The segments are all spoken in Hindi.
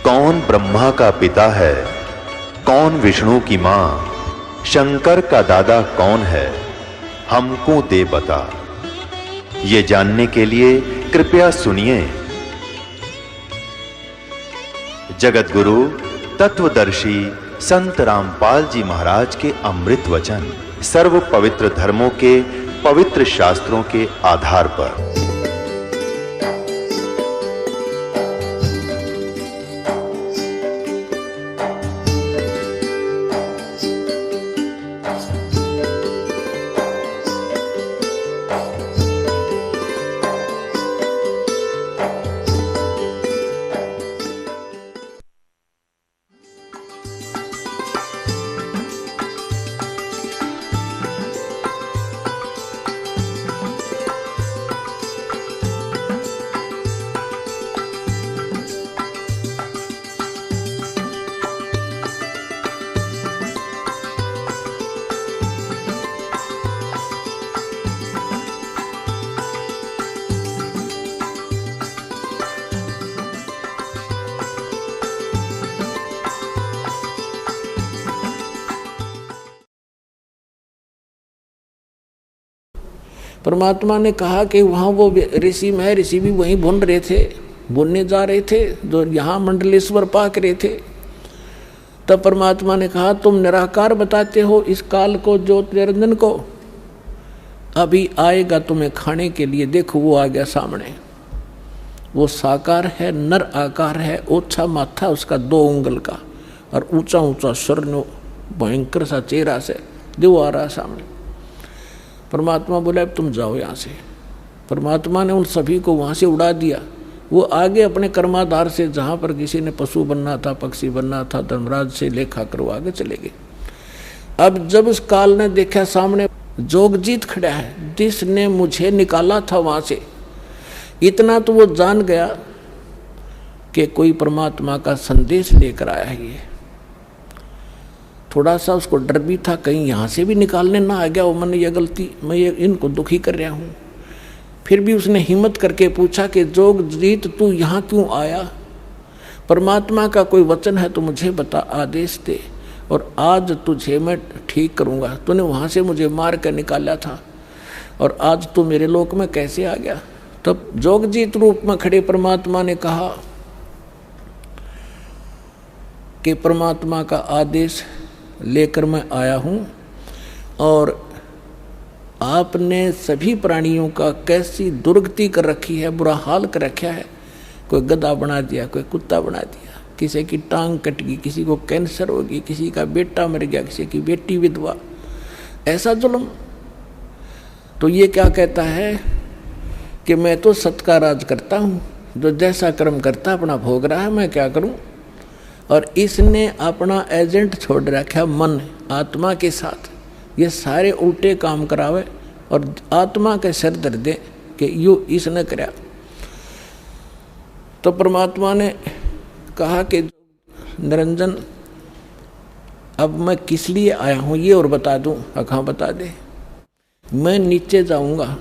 कौन ब्रह्मा का पिता है, कौन विष्णु की मां, शंकर का दादा कौन है, हमको दे बता। ये जानने के लिए कृपया सुनिए। जगत गुरु तत्वदर्शी संत रामपाल जी महाराज के अमृत वचन सर्व पवित्र धर्मों के पवित्र शास्त्रों के आधार पर। परमात्मा ने कहा कि वहाँ वो ऋषि में ऋषि भी वहीं बुन रहे थे, बुनने जा रहे थे, जो यहाँ मंडलेश्वर पाक रहे थे। तब परमात्मा ने कहा तुम निराकार बताते हो इस काल को, ज्योत निरंजन को, अभी आएगा तुम्हें खाने के लिए। देखो वो आ गया सामने, वो साकार है, नर आकार है, ओछा माथा उसका 2 उंगल का और ऊंचा ऊंचा स्वर्ण भयंकर सा चेहरा से जो आ रहा सामने। परमात्मा बोला अब तुम जाओ यहाँ से। परमात्मा ने उन सभी को वहाँ से उड़ा दिया। वो आगे अपने कर्माधार से, जहाँ पर किसी ने पशु बनना था, पक्षी बनना था, धर्मराज से लेखा करो आगे चले गए। अब जब उस काल ने देखा सामने जोगजीत खड़ा है जिसने मुझे निकाला था वहाँ से, इतना तो वो जान गया कि कोई परमात्मा का संदेश लेकर आया है। ये थोड़ा सा उसको डर भी था कहीं यहाँ से भी निकालने ना आ गया वो, मैंने ये गलती, मैं ये इनको दुखी कर रहा हूँ। फिर भी उसने हिम्मत करके पूछा कि जोगजीत तू यहाँ क्यों आया? परमात्मा का कोई वचन है तो मुझे बता, आदेश दे, और आज तुझे मैं ठीक करूँगा। तूने वहाँ से मुझे मार कर निकाला था और आज तू मेरे लोक में कैसे आ गया? तब जोगजीत रूप में खड़े परमात्मा ने कहा कि परमात्मा का आदेश लेकर मैं आया हूँ और आपने सभी प्राणियों का कैसी दुर्गति कर रखी है, बुरा हाल कर रखा है। कोई गधा बना दिया, कोई कुत्ता बना दिया, किसी की टांग कट गई, किसी को कैंसर हो गई, किसी का बेटा मर गया, किसी की बेटी विधवा, ऐसा जुल्म। तो ये क्या कहता है कि मैं तो सत का राज करता हूँ, जो जैसा कर्म करता अपना भोग रहा है, मैं क्या करूँ। और इसने अपना एजेंट छोड़ रखा मन आत्मा के साथ, ये सारे उल्टे काम करावे और आत्मा के सिर दर दे कि यू इसने कराया। तो परमात्मा ने कहा कि निरंजन अब मैं किस लिए आया हूँ ये और बता दूँ? हाँ बता दे। मैं नीचे जाऊँगा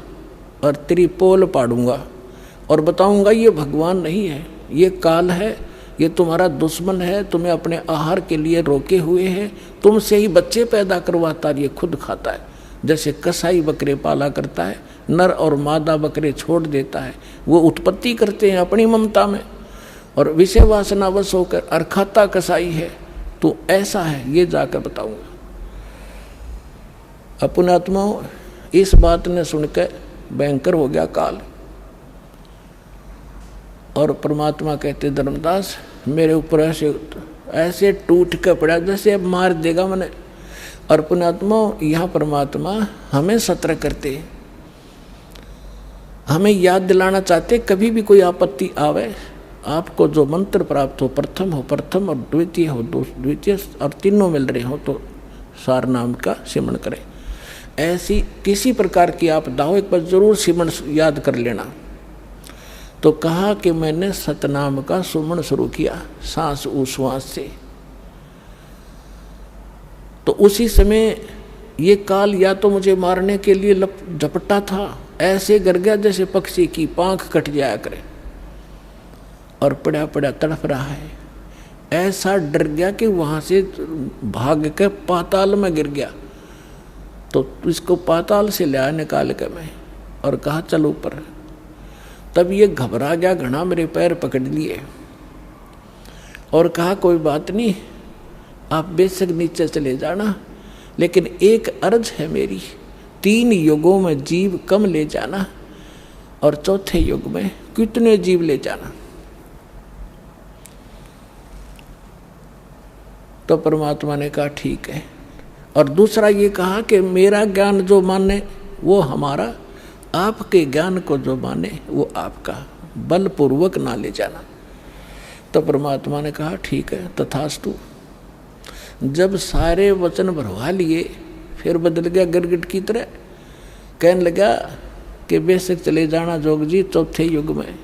और तेरी पोल पाड़ूंगा और बताऊँगा ये भगवान नहीं है, ये काल है, ये तुम्हारा दुश्मन है, तुम्हें अपने आहार के लिए रोके हुए है, तुमसे ही बच्चे पैदा करवाता है, ये खुद खाता है। जैसे कसाई बकरे पाला करता है, नर और मादा बकरे छोड़ देता है, वो उत्पत्ति करते हैं अपनी ममता में और विषय वासनावश होकर, और खाता कसाई है। तो ऐसा है, ये जाकर बताऊंगा। अपने आत्माओं, इस बात ने सुनकर भयंकर हो गया काल और परमात्मा कहते धर्मदास मेरे ऊपर ऐसे टूट कर पड़ा जैसे अब मार देगा मैंने। और पुण्यात्मा, यहाँ परमात्मा हमें सतर्क करते, हमें याद दिलाना चाहते, कभी भी कोई आपत्ति आवे आपको जो मंत्र प्राप्त हो, प्रथम हो प्रथम और द्वितीय हो द्वितीय और तीनों मिल रहे हो तो सार नाम का सिमरण करें। ऐसी किसी प्रकार की आपदा हो एक बार जरूर सिमरण याद कर लेना। तो कहा कि मैंने सतनाम का सुमन शुरू किया सांस उश्वास से। तो उसी समय ये काल या तो मुझे मारने के लिए झपटा था, ऐसे गिर गया जैसे पक्षी की पांख कट जाया करे और पड़ा पड़ा तड़प रहा है। ऐसा डर गया कि वहां से भाग के पाताल में गिर गया। तो इसको पाताल से लिया निकाल के मैं और कहा चल ऊपर। तब ये घबरा गया घना, मेरे पैर पकड़ लिए और कहा कोई बात नहीं, आप बेशक नीचे चले जाना, लेकिन एक अर्ज है मेरी, 3 युगों में जीव कम ले जाना और चौथे युग में कितने जीव ले जाना। तो परमात्मा ने कहा ठीक है। और दूसरा ये कहा कि मेरा ज्ञान जो माने वो हमारा, आपके ज्ञान को जो माने वो आपका, बलपूर्वक ना ले जाना। तो परमात्मा ने कहा ठीक है तथास्तु। जब सारे वचन भरवा लिए फिर बदल गया गिरगिट की तरह, कहने लगा कि बेशक चले जाना जोग जी, चौथे युग में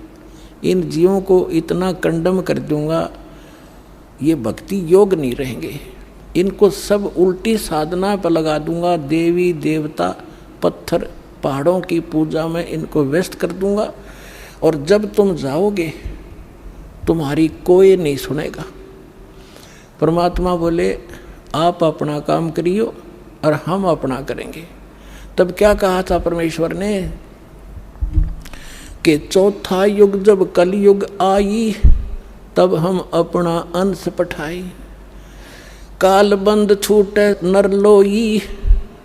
इन जीवों को इतना कंडम कर दूंगा, ये भक्ति योग नहीं रहेंगे, इनको सब उल्टी साधना पर लगा दूंगा, देवी देवता पत्थर पहाड़ों की पूजा में इनको व्यस्त कर दूंगा, और जब तुम जाओगे तुम्हारी कोई नहीं सुनेगा। परमात्मा बोले आप अपना काम करियो और हम अपना करेंगे। तब क्या कहा था परमेश्वर ने कि चौथा युग जब कलयुग आई तब हम अपना अंश पठाई, काल बंद छूटे नर लोई,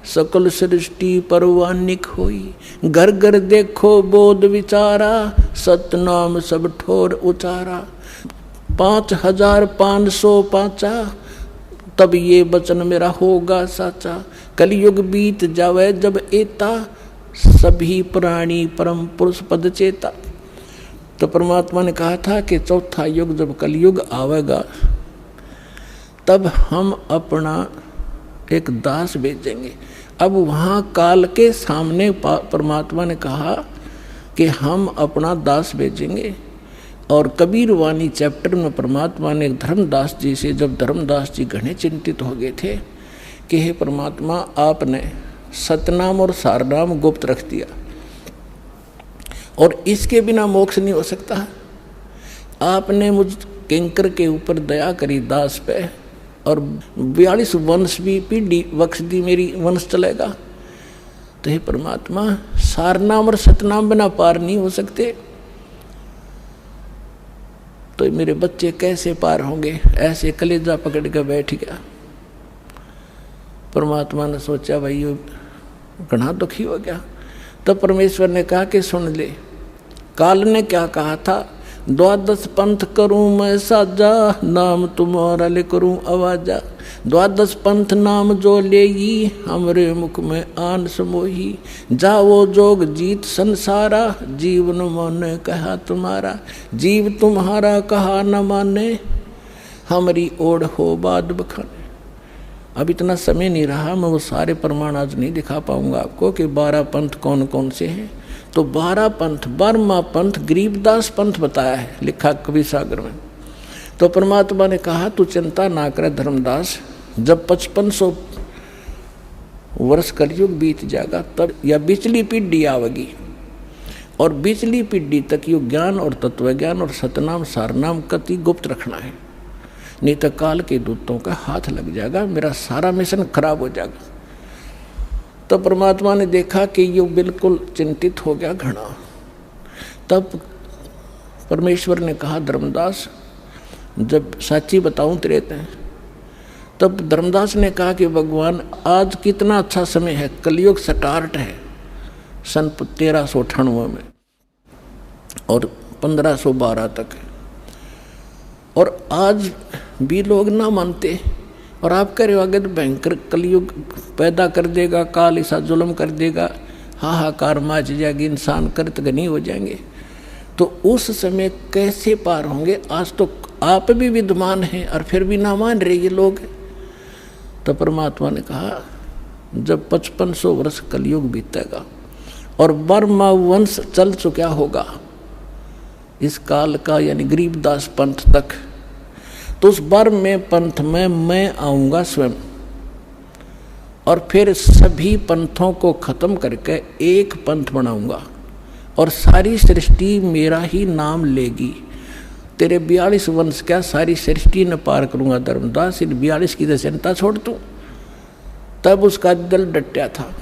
सकल सृष्टि परवानिक होई, घर घर देखो बोध विचारा, सतनाम सब ठोर उचारा, 5505 तब ये वचन मेरा होगा साचा, कलयुग बीत जावे जब एता, सभी प्राणी परम पुरुष पद चेता। तो परमात्मा ने कहा था कि चौथा युग जब कलयुग आवेगा तब हम अपना एक दास भेजेंगे। अब वहाँ काल के सामने परमात्मा ने कहा कि हम अपना दास भेजेंगे। और कबीर वाणी चैप्टर में परमात्मा ने धर्मदास जी से, जब धर्मदास जी घने चिंतित हो गए थे कि हे परमात्मा आपने सतनाम और सारनाम गुप्त रख दिया और इसके बिना मोक्ष नहीं हो सकता, आपने मुझ किंकर के ऊपर दया करी दास पे और 42 वंश भी पीढ़ी बख्श दी, मेरी वंश चलेगा। तो हे परमात्मा सारनाम और सतनाम बिना पार नहीं हो सकते, तो मेरे बच्चे कैसे पार होंगे? ऐसे कलेजा पकड़ कर बैठ गया। परमात्मा ने सोचा भाई ये घना दुखी हो गया। तब परमेश्वर ने कहा कि सुन ले, काल ने क्या कहा था, 12 पंथ करूं मैं साजा, नाम तुम्हारा ले करूं आवाजा, 12 पंथ नाम जो लेगी, हमरे मुख में आन समोही, जाओ जोग जीत संसारा, जीवन माने कहा तुम्हारा, जीव तुम्हारा कहा न माने, हमारी ओढ़ हो बाद बखाने। अब इतना समय नहीं रहा, मैं वो सारे प्रमाण आज नहीं दिखा पाऊंगा आपको कि 12 पंथ कौन कौन से हैं। तो 12 पंथ, 12वां पंथ गरीबदास पंथ बताया है, लिखा कबीर सागर में। तो परमात्मा ने कहा तू चिंता ना करे धर्मदास, जब 5500 वर्ष कलयुग बीत जाएगा तब या बिचली पीढ़ी आवेगी, और बिचली पीढ़ी तक यो ज्ञान और तत्व ज्ञान और सतनाम सारनाम कति गुप्त रखना है, नहीं तो काल के दूतों का हाथ लग जाएगा, मेरा सारा मिशन खराब हो जाएगा। तो परमात्मा ने देखा कि ये बिल्कुल चिंतित हो गया घना। तब परमेश्वर ने कहा धर्मदास जब साची बताऊं तेरे हैं। तब धर्मदास ने कहा कि भगवान आज कितना अच्छा समय है, कलयुग स्टार्ट है सन 1398 में और 1512 तक, और आज भी लोग ना मानते, और आप कह रहे हो आगे तो भयंकर कलयुग पैदा कर देगा, काल ऐसा जुल्म कर देगा, हाहाकार मच जाएगी, इंसान कृतघ्नी हो जाएंगे। तो उस समय कैसे पार होंगे? आज तो आप भी विद्वान हैं और फिर भी ना मान रहे ये लोग। तो परमात्मा ने कहा जब 5500 वर्ष कलयुग बीतेगा और बर्मा वंश चल चुका होगा इस काल का, यानी गरीबदास पंथ तक, तो उस बर्म में पंथ में मैं आऊँगा स्वयं, और फिर सभी पंथों को खत्म करके एक पंथ बनाऊंगा और सारी सृष्टि मेरा ही नाम लेगी। तेरे 42 वंश क्या सारी सृष्टि न पार करूंगा धर्मदास, इन 42 की तो चिंता छोड़ तू। तब उसका दिल डटा था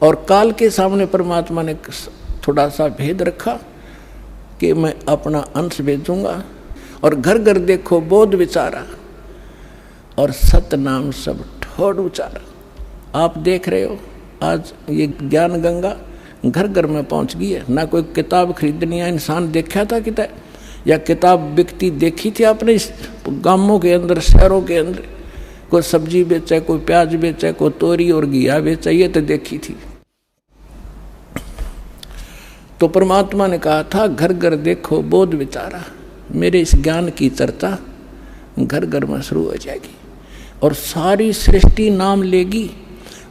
और काल के सामने परमात्मा ने थोड़ा सा भेद रखा कि मैं अपना अंश भेजूंगा और घर घर देखो बोध विचारा और सत नाम सब ठोड़ उचारा। आप देख रहे हो आज ये ज्ञान गंगा घर घर में पहुंच गई है। ना कोई किताब खरीदनी है इंसान देखा था कितना, या किताब बिकती देखी थी आपने इस गांवों के अंदर शहरों के अंदर? कोई सब्जी बेचे, कोई प्याज बेचे, कोई तोरी और घिया बेचे, ये तो देखी थी। तो परमात्मा ने कहा था घर घर देखो बोध विचारा, मेरे इस ज्ञान की चर्चा घर घर में शुरू हो जाएगी और सारी सृष्टि नाम लेगी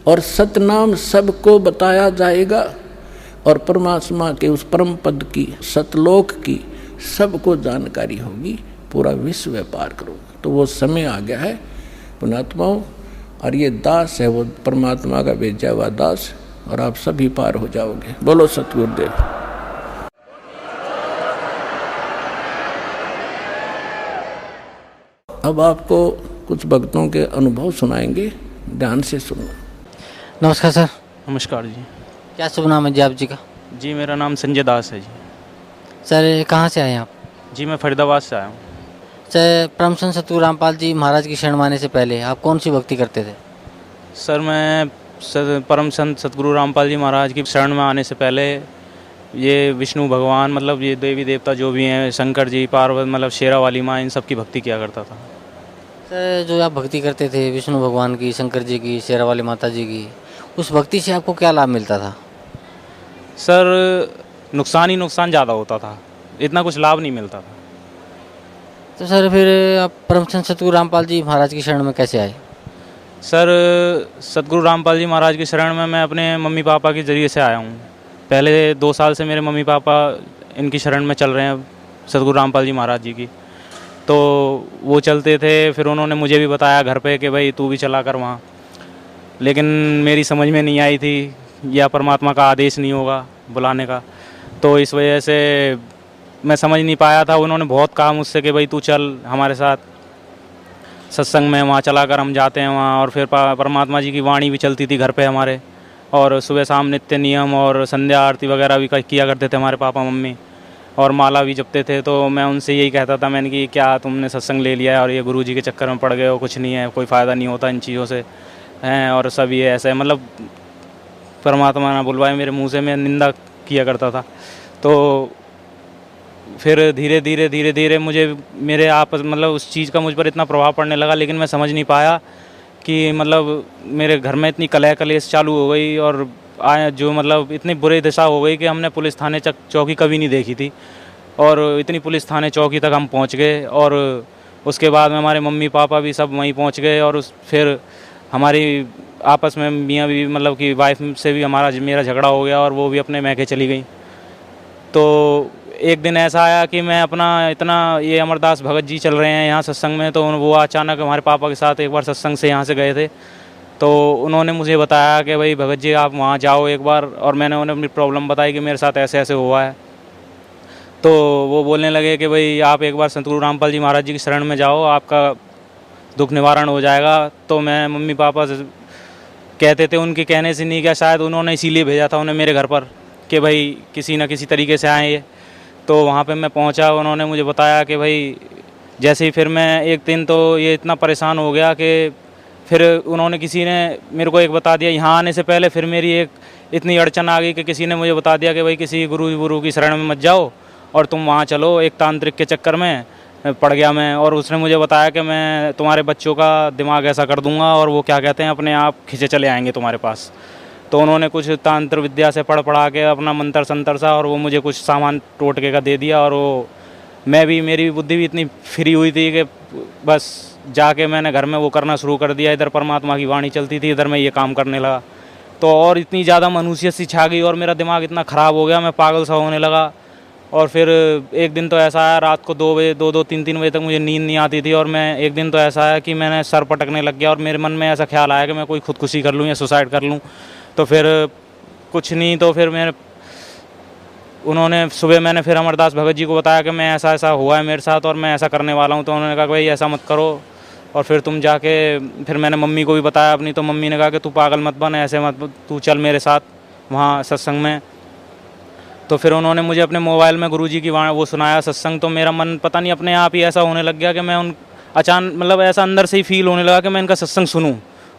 और सतनाम सबको बताया जाएगा और परमात्मा के उस परम पद की, सतलोक की सबको जानकारी होगी, पूरा विश्व व्यापार करोगे। तो वो समय आ गया है पुणात्माओं, और ये दास है वो परमात्मा का भेजा हुआ दास, और आप सभी पार हो जाओगे। बोलो सतगुरुदेव। अब आपको कुछ भक्तों के अनुभव सुनाएंगे, ध्यान से सुनो। नमस्कार सर। नमस्कार जी। क्या शुभ नाम है जी आप जी का? जी मेरा नाम संजय दास है जी। सर कहाँ से आए हैं आप? जी मैं फरीदाबाद से आया हूँ। सर परम संत सतगुरु रामपाल जी महाराज की शरण में आने से पहले आप कौन सी भक्ति करते थे? सर मैं परम संत सतगुरु रामपाल जी महाराज की शरण में आने से पहले ये विष्णु भगवान, मतलब ये देवी देवता जो भी हैं, शंकर जी, पार्वती, मतलब शेरा वाली माँ, इन सब की भक्ति किया करता था। सर जो आप भक्ति करते थे विष्णु भगवान की, शंकर जी की, शेरा वाली माता जी की, उस भक्ति से आपको क्या लाभ मिलता था? सर नुकसान ही नुकसान ज़्यादा होता था, इतना कुछ लाभ नहीं मिलता था। तो सर फिर आप परम संत सतगुरु रामपाल जी महाराज की शरण में कैसे आए? सर सतगुरु रामपाल जी महाराज की शरण में मैं अपने मम्मी पापा के ज़रिए से आया हूँ। पहले 2 साल से मेरे मम्मी पापा इनकी शरण में चल रहे हैं, सतगुरु रामपाल जी महाराज जी की। तो वो चलते थे, फिर उन्होंने मुझे भी बताया घर पे कि भाई तू भी चला कर वहाँ, लेकिन मेरी समझ में नहीं आई थी, या परमात्मा का आदेश नहीं होगा बुलाने का, तो इस वजह से मैं समझ नहीं पाया था। उन्होंने बहुत कहा मुझसे कि भाई तू चल हमारे साथ सत्संग में, वहाँ चला कर हम जाते हैं वहाँ। और फिर परमात्मा जी की वाणी भी चलती थी घर पे हमारे, और सुबह शाम नित्य नियम और संध्या आरती वगैरह भी किया करते थे हमारे पापा मम्मी, और माला भी जपते थे। तो मैं उनसे यही कहता था, मैंने कि क्या तुमने सत्संग ले लिया है और ये गुरु जी के चक्कर में पड़ गए हो, कुछ नहीं है, कोई फ़ायदा नहीं होता इन चीज़ों से हैं, और सब ये ऐसे, मतलब परमात्मा ना बुलवाए मेरे मुँह से, मैं निंदा किया करता था। तो फिर धीरे धीरे मुझे मेरे आपस, मतलब उस चीज़ का मुझ पर इतना प्रभाव पड़ने लगा, लेकिन मैं समझ नहीं पाया कि मतलब मेरे घर में इतनी कलह कलेश चालू हो गई, और जो मतलब इतनी बुरी दशा हो गई कि हमने पुलिस थाने चौकी कभी नहीं देखी थी, और इतनी पुलिस थाने चौकी तक हम पहुंच गए। और उसके बाद में हमारे मम्मी पापा भी सब वहीं पहुंच गए, और फिर हमारी आपस में मियाँ भी, मतलब कि वाइफ से भी मेरा झगड़ा हो गया, और वो भी अपने मैके चली गई। तो एक दिन ऐसा आया कि मैं अपना इतना, ये अमरदास भगत जी चल रहे हैं यहाँ सत्संग में, तो वो अचानक हमारे पापा के साथ एक बार सत्संग से यहाँ से गए थे, तो उन्होंने मुझे बताया कि भाई भगत जी आप वहाँ जाओ एक बार, और मैंने उन्हें अपनी प्रॉब्लम बताई कि मेरे साथ ऐसे ऐसे हुआ है। तो वो बोलने लगे कि भाई आप एक बार सतगुरु रामपाल जी महाराज जी की शरण में जाओ, आपका दुख निवारण हो जाएगा। तो मैं मम्मी पापा से कहते थे, उनके कहने से नहीं, क्या शायद उन्होंने इसीलिए भेजा था उन्हें मेरे घर पर कि भाई किसी न किसी तरीके से आए ये। तो वहाँ पे मैं पहुँचा, उन्होंने मुझे बताया कि भाई जैसे ही, फिर मैं एक दिन तो ये इतना परेशान हो गया कि फिर उन्होंने, किसी ने मेरे को एक बता दिया यहाँ आने से पहले, फिर मेरी एक इतनी अड़चन आ गई कि किसी ने मुझे बता दिया कि भाई किसी गुरु की शरण में मत जाओ और तुम वहाँ चलो, एक तांत्रिक के चक्कर में पड़ गया मैं। और उसने मुझे बताया कि मैं तुम्हारे बच्चों का दिमाग ऐसा कर दूंगा, और वो क्या कहते हैं अपने आप खिंचे चले आएंगे तुम्हारे पास। तो उन्होंने कुछ तांत्र विद्या से पढ़ा के अपना मंत्र संतर सा, और वो मुझे कुछ सामान टोटके का दे दिया, और वो मेरी बुद्धि भी इतनी फ्री हुई थी कि बस जाके मैंने घर में वो करना शुरू कर दिया। इधर परमात्मा की वाणी चलती थी, इधर मैं ये काम करने लगा। तो और इतनी ज़्यादा मनुष्यत सी छा गई, और मेरा दिमाग इतना ख़राब हो गया, मैं पागल सा होने लगा। और फिर एक दिन तो ऐसा आया, रात को 2 बजे 2-3 बजे तक मुझे नींद नहीं आती थी। और मैं एक दिन तो ऐसा आया कि मैंने सर पटकने लग गया, और मेरे मन में ऐसा ख्याल आया कि मैं कोई खुदकुशी कर लूँ या सुसाइड कर लूँ। तो फिर कुछ नहीं, तो फिर उन्होंने सुबह मैंने फिर अमरदास भगत जी को बताया कि मैं ऐसा ऐसा हुआ है मेरे साथ और मैं ऐसा करने वाला हूँ। तो उन्होंने कहा कि भाई ऐसा मत करो, और फिर तुम जाके, फिर मैंने मम्मी को भी बताया अपनी, तो मम्मी ने कहा कि तू पागल मत बन, ऐसे मत, तू चल मेरे साथ वहाँ सत्संग में। तो फिर उन्होंने मुझे अपने मोबाइल में गुरुजी की वहाँ वो सुनाया सत्संग। तो मेरा मन पता नहीं अपने आप ही ऐसा होने लग गया कि मैं उन अचानक मतलब ऐसा अंदर से ही फील होने लगा कि मैं इनका सत्संग सुनूं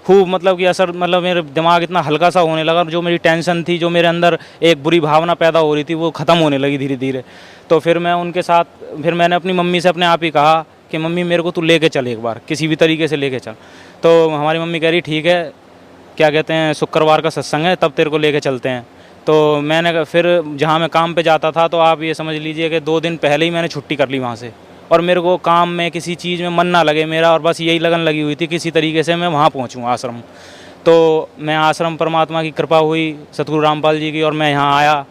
खूब, मतलब कि असर, मतलब मेरे दिमाग इतना हल्का सा होने लगा, जो मेरी टेंशन थी, जो मेरे अंदर एक बुरी भावना पैदा हो रही थी, वो ख़त्म होने लगी धीरे धीरे। तो फिर मैं उनके साथ, फिर मैंने अपनी मम्मी से अपने आप ही कहा कि मम्मी मेरे को तू लेके चल, एक बार किसी भी तरीके से लेके चल। तो हमारी मम्मी कह रही ठीक है, क्या कहते हैं, शुक्रवार का सत्संग है, तब तेरे को लेके चलते हैं। तो मैंने फिर जहाँ मैं काम पे जाता था, तो आप ये समझ लीजिए कि 2 दिन पहले ही मैंने छुट्टी कर ली वहाँ से, और मेरे को काम में किसी चीज़ में मन ना लगे मेरा, और बस यही लगन लगी हुई थी किसी तरीके से मैं वहाँ पहुँचूँ आश्रम। तो मैं आश्रम, परमात्मा की कृपा हुई सतगुरु रामपाल जी की, और मैं यहाँ आया।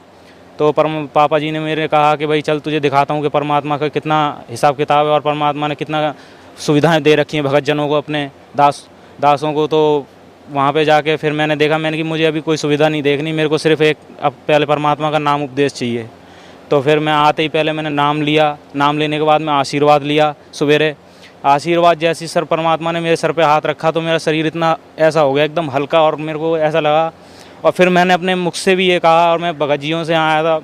तो पापा जी ने मेरे कहा कि भाई चल तुझे दिखाता हूँ कि परमात्मा का कितना हिसाब किताब है, और परमात्मा ने कितना सुविधाएँ दे रखी हैं भगत जनों को, अपने दासों को। तो वहाँ पे जाके फिर मैंने देखा, मैंने कि मुझे अभी कोई सुविधा नहीं देखनी, मेरे को सिर्फ एक अब पहले परमात्मा का नाम उपदेश चाहिए। तो फिर मैं आते ही पहले मैंने नाम लिया, नाम लेने के बाद मैं आशीर्वाद लिया सवेरे। आशीर्वाद जैसे सर परमात्मा ने मेरे सर पे हाथ रखा, तो मेरा शरीर इतना ऐसा हो गया एकदम हल्का, और मेरे को ऐसा लगा। और फिर मैंने अपने मुख से भी ये कहा, और मैं भगत जियों से आया था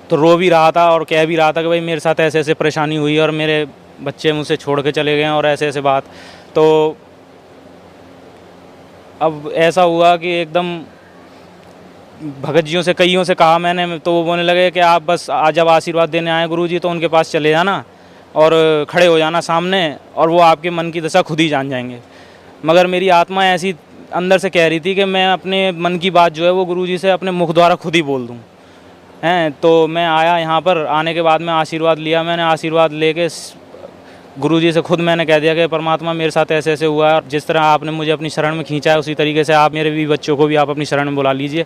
तो रो भी रहा था और कह भी रहा था कि भाई मेरे साथ ऐसे ऐसे परेशानी हुई, और मेरे बच्चे मुझसे छोड़ के चले गए और ऐसे ऐसे बात। तो अब ऐसा हुआ कि एकदम भगत जियों से कईयों से कहा मैंने, तो वो बोलने लगे कि आप बस जब आशीर्वाद देने आए गुरुजी तो उनके पास चले जाना और खड़े हो जाना सामने, और वो आपके मन की दशा खुद ही जान जाएंगे। मगर मेरी आत्मा ऐसी अंदर से कह रही थी कि मैं अपने मन की बात जो है वो गुरुजी से अपने मुख द्वारा खुद ही बोल दूं हैं। तो मैं आया यहाँ पर, आने के बाद में आशीर्वाद लिया। मैंने आशीर्वाद लेके गुरुजी से खुद मैंने कह दिया कि परमात्मा मेरे साथ ऐसे ऐसे हुआ है, जिस तरह आपने मुझे अपनी शरण में खींचा है उसी तरीके से आप मेरे भी बच्चों को भी आप अपनी शरण में बुला लीजिए।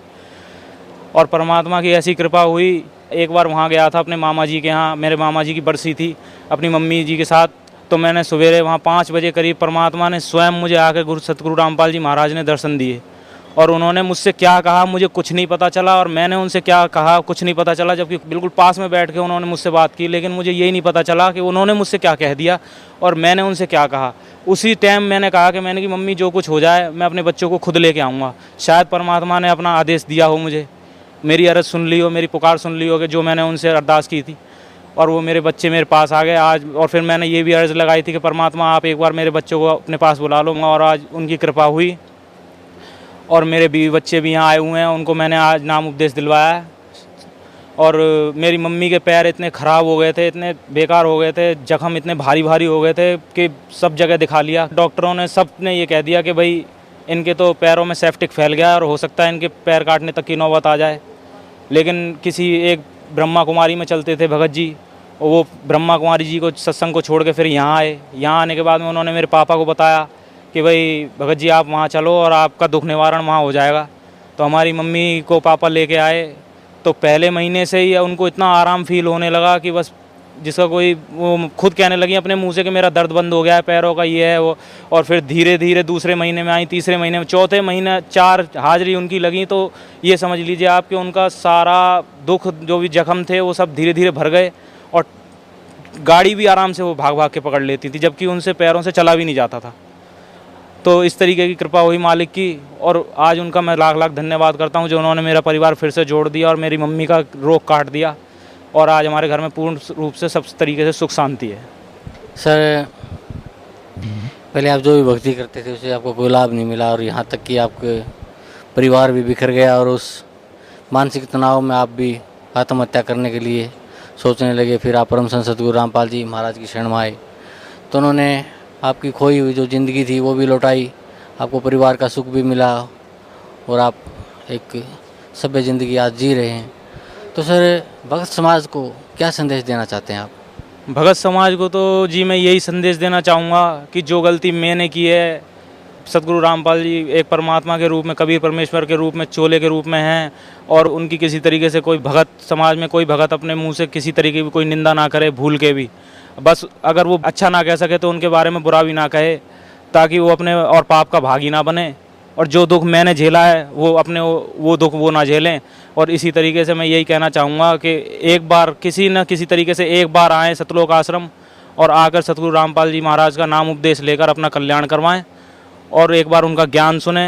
और परमात्मा की ऐसी कृपा हुई, एक बार वहाँ गया था अपने मामा जी के यहाँ, मेरे मामा जी की बरसी थी अपनी मम्मी जी के साथ। तो मैंने सवेरे वहाँ 5 बजे करीब परमात्मा ने स्वयं मुझे आकर सतगुरु रामपाल जी महाराज ने दर्शन दिए, और उन्होंने मुझसे क्या कहा मुझे कुछ नहीं पता चला, और मैंने उनसे क्या कहा कुछ नहीं पता चला, जबकि बिल्कुल पास में बैठ के उन्होंने मुझसे बात की। लेकिन मुझे यही नहीं पता चला कि उन्होंने मुझसे क्या कह दिया और मैंने उनसे क्या कहा। उसी टाइम मैंने कहा कि मैंने कि मम्मी जो कुछ हो जाए मैं अपने बच्चों को खुद लेके आऊँगा। शायद परमात्मा ने अपना आदेश दिया हो, मुझे मेरी अर्ज़ सुन ली हो, मेरी पुकार सुन ली हो कि जो मैंने उनसे अरदास की थी, और वो मेरे बच्चे मेरे पास आ गए आज। और फिर मैंने ये भी अर्ज़ लगाई थी कि परमात्मा आप एक बार मेरे बच्चों को अपने पास बुला लो, और आज उनकी कृपा हुई और मेरे बीवी बच्चे भी यहाँ आए हुए हैं, उनको मैंने आज नाम उपदेश दिलवाया है। और मेरी मम्मी के पैर इतने ख़राब हो गए थे, इतने बेकार हो गए थे, जख्म इतने भारी भारी हो गए थे कि सब जगह दिखा लिया। डॉक्टरों ने सब ने ये कह दिया कि भाई इनके तो पैरों में सेप्टिक फैल गया और हो सकता है इनके पैर काटने तक की नौबत आ जाए। लेकिन किसी एक ब्रह्मा कुमारी में चलते थे भगत जी, और वो ब्रह्मा कुमारी जी को सत्संग को छोड़ के फिर यहाँ आए। यहाँ आने के बाद में उन्होंने मेरे पापा को बताया कि भाई भगत जी आप वहाँ चलो और आपका दुख निवारण वहाँ हो जाएगा। तो हमारी मम्मी को पापा लेके आए, तो पहले महीने से ही उनको इतना आराम फील होने लगा कि बस जिसका कोई, वो खुद कहने लगी अपने मुंह से कि मेरा दर्द बंद हो गया है पैरों का, ये है वो। और फिर धीरे धीरे दूसरे महीने में आई, तीसरे महीने में, चौथे महीने 4 हाजिरी उनकी लगी। तो ये समझ लीजिए आप कि उनका सारा दुख जो भी जख्म थे वो सब धीरे धीरे भर गए, और गाड़ी भी आराम से वो भाग भाग के पकड़ लेती थी, जबकि उनसे पैरों से चला भी नहीं जाता था। तो इस तरीके की कृपा हुई मालिक की, और आज उनका मैं लाख लाख धन्यवाद करता हूँ जो उन्होंने मेरा परिवार फिर से जोड़ दिया और मेरी मम्मी का रोग काट दिया, और आज हमारे घर में पूर्ण रूप से सब तरीके से सुख शांति है। सर पहले आप जो भी भक्ति करते थे उससे आपको कोई लाभ नहीं मिला, और यहाँ तक कि आपके परिवार भी बिखर गया, और उस मानसिक तनाव में आप भी आत्महत्या करने के लिए सोचने लगे। फिर आप परम संत सतगुरु रामपाल जी महाराज की शरण में आए, तो उन्होंने आपकी खोई हुई जो ज़िंदगी थी वो भी लौटाई, आपको परिवार का सुख भी मिला, और आप एक सभ्य ज़िंदगी आज जी रहे हैं। तो सर भगत समाज को क्या संदेश देना चाहते हैं आप? भगत समाज को तो जी मैं यही संदेश देना चाहूँगा कि जो गलती मैंने की है, सतगुरु रामपाल जी एक परमात्मा के रूप में, कबीर परमेश्वर के रूप में, चोले के रूप में हैं, और उनकी किसी तरीके से कोई भगत समाज में कोई भगत अपने मुंह से किसी तरीके की कोई निंदा ना करे भूल के भी। बस अगर वो अच्छा ना कह सके तो उनके बारे में बुरा भी ना कहे, ताकि वो अपने और पाप का भागी ना बने, और जो दुख मैंने झेला है वो अपने वो दुख वो ना झेलें। और इसी तरीके से मैं यही कहना चाहूँगा कि एक बार किसी न किसी तरीके से एक बार आएँ सतलोक आश्रम और आकर सतगुरु रामपाल जी महाराज का नाम उपदेश लेकर अपना कल्याण करवाएं और एक बार उनका ज्ञान सुने।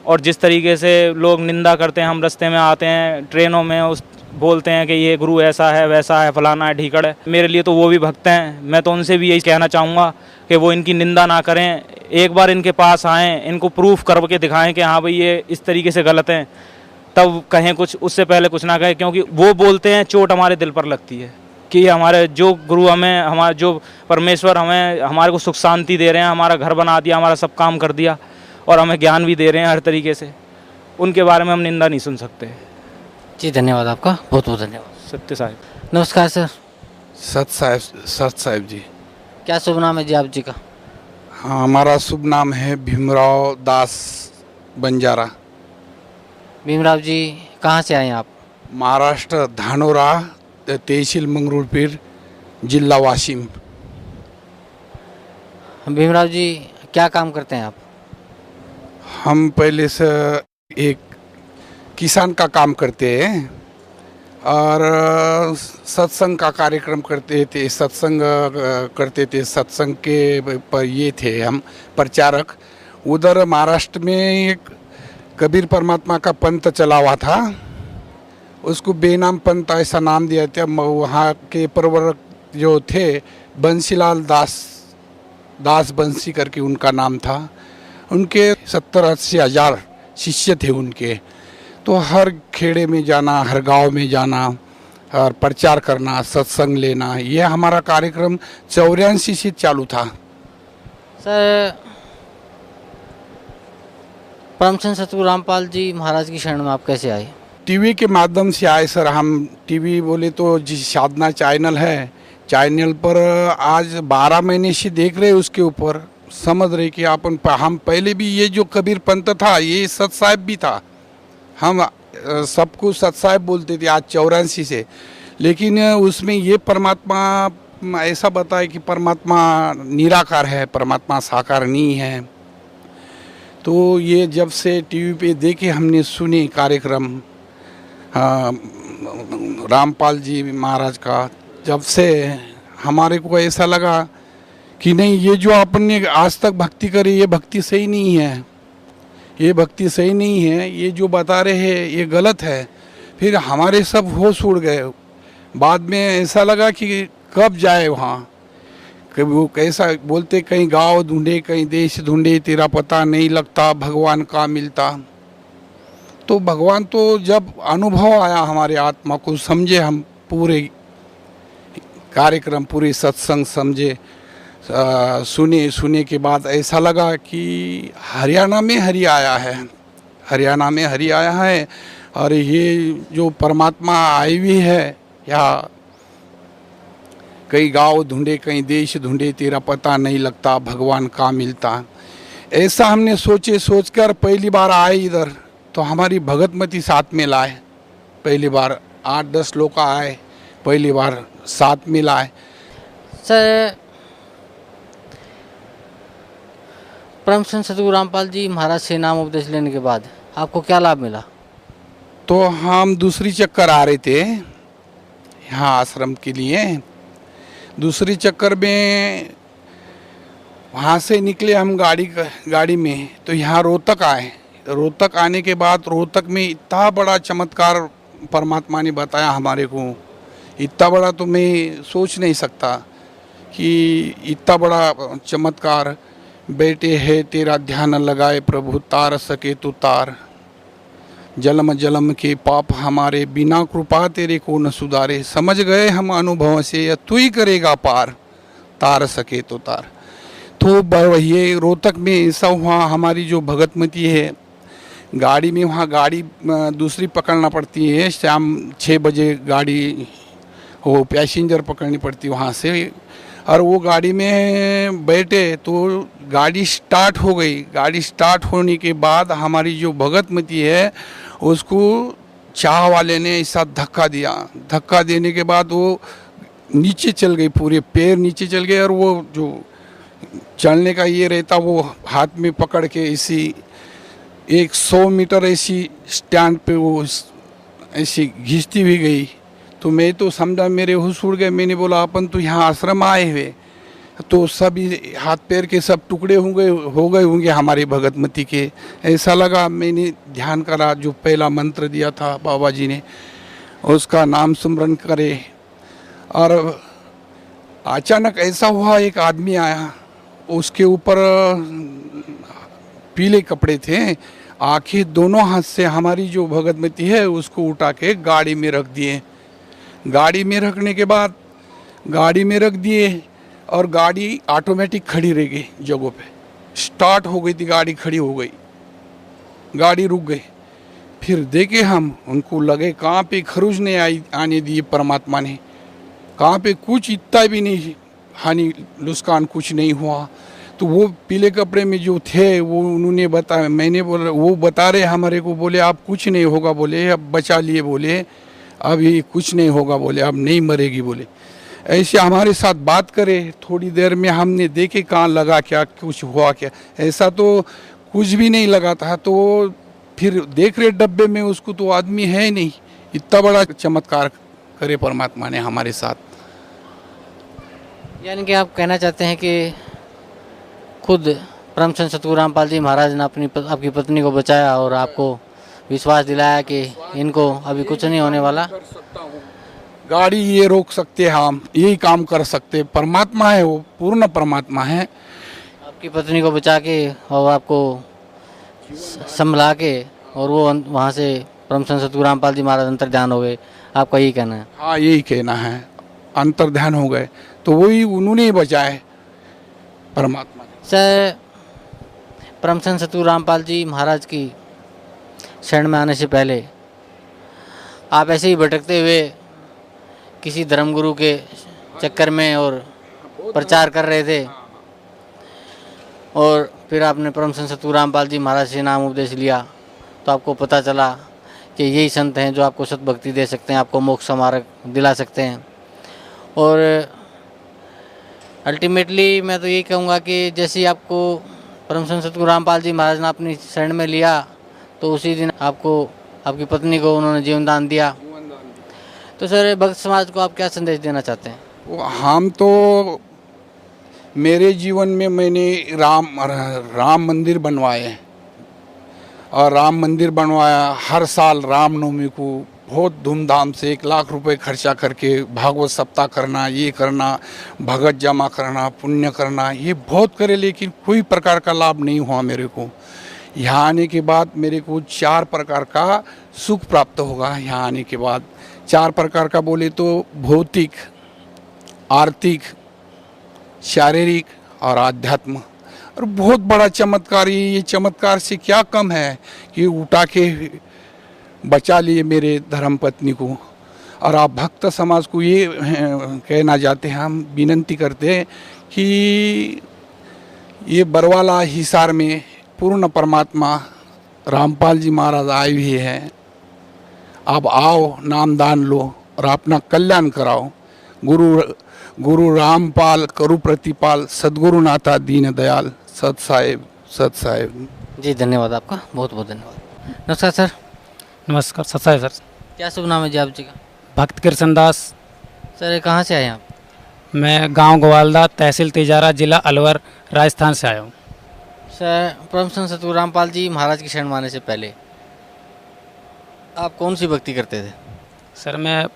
और जिस तरीके से लोग निंदा करते हैं, हम रास्ते में आते हैं ट्रेनों में, उस बोलते हैं कि ये गुरु ऐसा है वैसा है फलाना है ढीकड़ है, मेरे लिए तो वो भी भक्त हैं। मैं तो उनसे भी यही कहना चाहूँगा कि वो इनकी निंदा ना करें, एक बार इनके पास आएँ, इनको प्रूफ करके दिखाएं कि हाँ भाई ये इस तरीके से गलत हैं, तब कहें कुछ, उससे पहले कुछ ना कहें। क्योंकि वो बोलते हैं चोट हमारे दिल पर लगती है कि हमारे जो गुरु हमें, हमारे जो परमेश्वर हमें हमारे को सुख शांति दे रहे हैं, हमारा घर बना दिया, हमारा सब काम कर दिया और हमें ज्ञान भी दे रहे हैं हर तरीके से, उनके बारे में हम निंदा नहीं सुन सकते। जी धन्यवाद आपका, बहुत बहुत धन्यवाद। सत्य साहिब। नमस्कार सर। सत साहिब जी। क्या शुभ नाम है जी आप जी का? हाँ, हमारा शुभ नाम है भीमराव दास बंजारा। भीमराव जी कहाँ से आए हैं आप? महाराष्ट्र, धानोरा, तहसील मंगरुळपीर, जिला वाशिम। भीमराव जी क्या काम करते हैं आप? हम पहले से एक किसान का काम करते हैं और सत्संग का कार्यक्रम करते थे, सत्संग करते थे, सत्संग के पर ये थे हम प्रचारक। उधर महाराष्ट्र में एक कबीर परमात्मा का पंथ चला हुआ था, उसको बेनाम पंथ ऐसा नाम दिया था। वहाँ के प्रवर्तक जो थे बंसीलाल दास बंसी करके उनका नाम था। उनके 70-80 हज़ार शिष्य थे उनके। तो हर खेड़े में जाना, हर गांव में जाना और प्रचार करना, सत्संग लेना, ये हमारा कार्यक्रम 84 से चालू था। सर परमचंद सतगुरु रामपाल जी महाराज की शरण में आप कैसे आए? टीवी के माध्यम से आए सर। हम टीवी बोले तो जिस साधना चैनल है, चैनल पर आज 12 महीने से देख रहे, उसके ऊपर समझ रहे कि हम पहले भी ये जो कबीर पंथ था ये सत साहिब भी था, हम सबको सत साहिब बोलते थे आज 84 से। लेकिन उसमें ये परमात्मा ऐसा बताए कि परमात्मा निराकार है, परमात्मा साकार नहीं है। तो ये जब से टीवी पे देखे हमने सुने कार्यक्रम रामपाल जी महाराज का, जब से हमारे को ऐसा लगा कि नहीं, ये जो आपने आज तक भक्ति करी ये भक्ति सही नहीं है, ये भक्ति सही नहीं है, ये जो बता रहे हैं ये गलत है। फिर हमारे सब होश उड़ गए। बाद में ऐसा लगा कि कब जाए वहाँ, कभी वो कैसा बोलते, कहीं गांव ढूंढे कहीं देश ढूंढे, तेरा पता नहीं लगता भगवान का मिलता। तो भगवान तो जब अनुभव आया हमारे आत्मा को, समझे हम पूरे कार्यक्रम, पूरे सत्संग समझे, सुने के बाद ऐसा लगा कि हरियाणा में हरि आया है, हरियाणा में हरि आया है। और ये जो परमात्मा आई हुई है, या कई गांव ढूंढे कहीं देश ढूंढे, तेरा पता नहीं लगता भगवान का मिलता। ऐसा हमने सोचकर पहली बार आए इधर, तो हमारी भगतमती साथ में लाए। पहली बार 8-10 लोग आए, पहली बार साथ में लाए। सर परमचंद सतगुरु रामपाल जी महाराज से नाम उपदेश लेने के बाद आपको क्या लाभ मिला? तो हम दूसरी चक्कर आ रहे थे यहाँ आश्रम के लिए। दूसरी चक्कर में वहाँ से निकले हम गाड़ी में, तो यहाँ रोहतक आए। रोहतक आने के बाद रोहतक में इतना बड़ा चमत्कार परमात्मा ने बताया हमारे को, इतना बड़ा तो मैं सोच नहीं सकता कि इतना बड़ा चमत्कार। बेटे है तेरा ध्यान लगाए प्रभु, तार सके तो तार, जन्म जन्म के पाप हमारे, बिना कृपा तेरे को न सुधारे। समझ गए हम अनुभव से, या तू ही करेगा पार, तार सके तो तार। तो ये रोहतक में ऐसा हुआ, हमारी जो भगतमती है गाड़ी में, वहाँ गाड़ी दूसरी पकड़ना पड़ती है, शाम 6 बजे गाड़ी वो पैसेंजर पकड़नी पड़ती वहाँ से। और वो गाड़ी में बैठे तो गाड़ी स्टार्ट हो गई। गाड़ी स्टार्ट होने के बाद हमारी जो भगतमती है उसको चाह वाले ने ऐसा धक्का दिया। धक्का देने के बाद वो नीचे चल गई, पूरे पैर नीचे चल गए। और वो जो चलने का ये रहता, वो हाथ में पकड़ के इसी एक 100 मीटर ऐसी स्टैंड पे वो ऐसी घिसती हुई गई। तो मैं तो समझा मेरे होश उड़ गए। मैंने बोला अपन तो यहाँ आश्रम आए हुए, तो सभी हाथ पैर के सब टुकड़े हो गए होंगे हमारे भगतमती के, ऐसा लगा। मैंने ध्यान करा, जो पहला मंत्र दिया था बाबा जी ने, उसका नाम स्मरण करे। और अचानक ऐसा हुआ, एक आदमी आया, उसके ऊपर पीले कपड़े थे, आंखें दोनों हाथ से हमारी जो भगतमती है उसको उठा के गाड़ी में रख दिए। गाड़ी में रखने के बाद गाड़ी में रख दिए और गाड़ी ऑटोमेटिक खड़ी रह गई जगह पे। स्टार्ट हो गई थी गाड़ी, खड़ी हो गई, गाड़ी रुक गई। फिर देखे हम, उनको लगे कहाँ पे खरूज नहीं आने दिए परमात्मा ने, कहाँ पे कुछ इतना भी नहीं हानि नुकसान कुछ नहीं हुआ। तो वो पीले कपड़े में जो थे वो उन्होंने बताया, मैंने बोला, वो बता रहे हमारे को, बोले आप कुछ नहीं होगा, बोले अब बचा लिए, बोले अब ये कुछ नहीं होगा, बोले अब नहीं मरेगी, बोले ऐसे हमारे साथ बात करे। थोड़ी देर में हमने देखे कहाँ लगा क्या, कुछ हुआ क्या, ऐसा तो कुछ भी नहीं लगा था। तो फिर देख रहे डब्बे में उसको, तो आदमी है ही नहीं। इतना बड़ा चमत्कार करे परमात्मा ने हमारे साथ। यानी कि आप कहना चाहते हैं कि खुद परम संत सतगुरु रामपाल जी महाराज ने आपकी पत्नी को बचाया और आपको विश्वास दिलाया कि इनको अभी कुछ नहीं होने वाला। गाड़ी ये रोक सकते हैं, हम यही काम कर सकते। परमात्मा है, वो पूर्ण परमात्मा है। आपकी पत्नी को बचा के और आपको संभला के, और वो वहाँ से परम संत सतगुरु रामपाल जी महाराज अंतर ध्यान हो गए, आपका यही कहना है? हाँ, यही कहना है, अंतर ध्यान हो गए तो वही उन्होंने ही बचाए, परमात्मा। सर, परम संत सतगुरु रामपाल जी महाराज की शरण में आने से पहले आप ऐसे ही भटकते हुए किसी धर्मगुरु के चक्कर में और प्रचार कर रहे थे, और फिर आपने परम संत सतगुरु रामपाल जी महाराज से नाम उपदेश लिया, तो आपको पता चला कि यही संत हैं जो आपको सतभक्ति दे सकते हैं, आपको मोक्ष मार्ग दिला सकते हैं। और अल्टीमेटली मैं तो यही कहूँगा कि जैसे ही आपको परम संत सतगुरु रामपाल जी महाराज ने अपनी शरण में लिया, तो उसी दिन आपको, आपकी पत्नी को उन्होंने जीवन दान दिया। तो सर, भक्त समाज को आप क्या संदेश देना चाहते हैं? हम तो, मेरे जीवन में मैंने राम मंदिर बनवाए, और राम मंदिर बनवाया। हर साल रामनवमी को बहुत धूमधाम से 1 लाख रुपए खर्चा करके भागवत सप्ताह करना, ये करना, भगत जमा करना, पुण्य करना, ये बहुत करे, लेकिन कोई प्रकार का लाभ नहीं हुआ मेरे को। यहाँ आने के बाद मेरे को 4 प्रकार का सुख प्राप्त होगा। यहाँ आने के बाद 4 प्रकार का बोले तो भौतिक, आर्थिक, शारीरिक और आध्यात्म। और बहुत बड़ा चमत्कार, ये चमत्कार से क्या कम है कि उठा के बचा लिए मेरे धर्मपत्नी को। और आप भक्त समाज को ये कहना चाहते हैं, हम विनती करते हैं कि ये बरवाला हिसार में पूर्ण परमात्मा रामपाल जी महाराज आए हुए हैं। आप आओ, नाम दान लो और अपना कल्याण कराओ। गुरु रामपाल करु प्रतिपाल, सदगुरु नाथा दीन दयाल, सत साहेब। जी, धन्यवाद आपका, बहुत बहुत धन्यवाद। नमस्कार सर। नमस्कार, सत साहेब सर। क्या शुभ नाम है जी आप जी का? भक्त कृष्ण दास। सर, कहाँ से आए आप? मैं गांव ग्वालदा, तहसील तिजारा, जिला अलवर, राजस्थान से आया हूँ। सर, परम संत सतगुरु रामपाल जी महाराज की शरण में आने से पहले आप कौन सी भक्ति करते थे? सर, मैं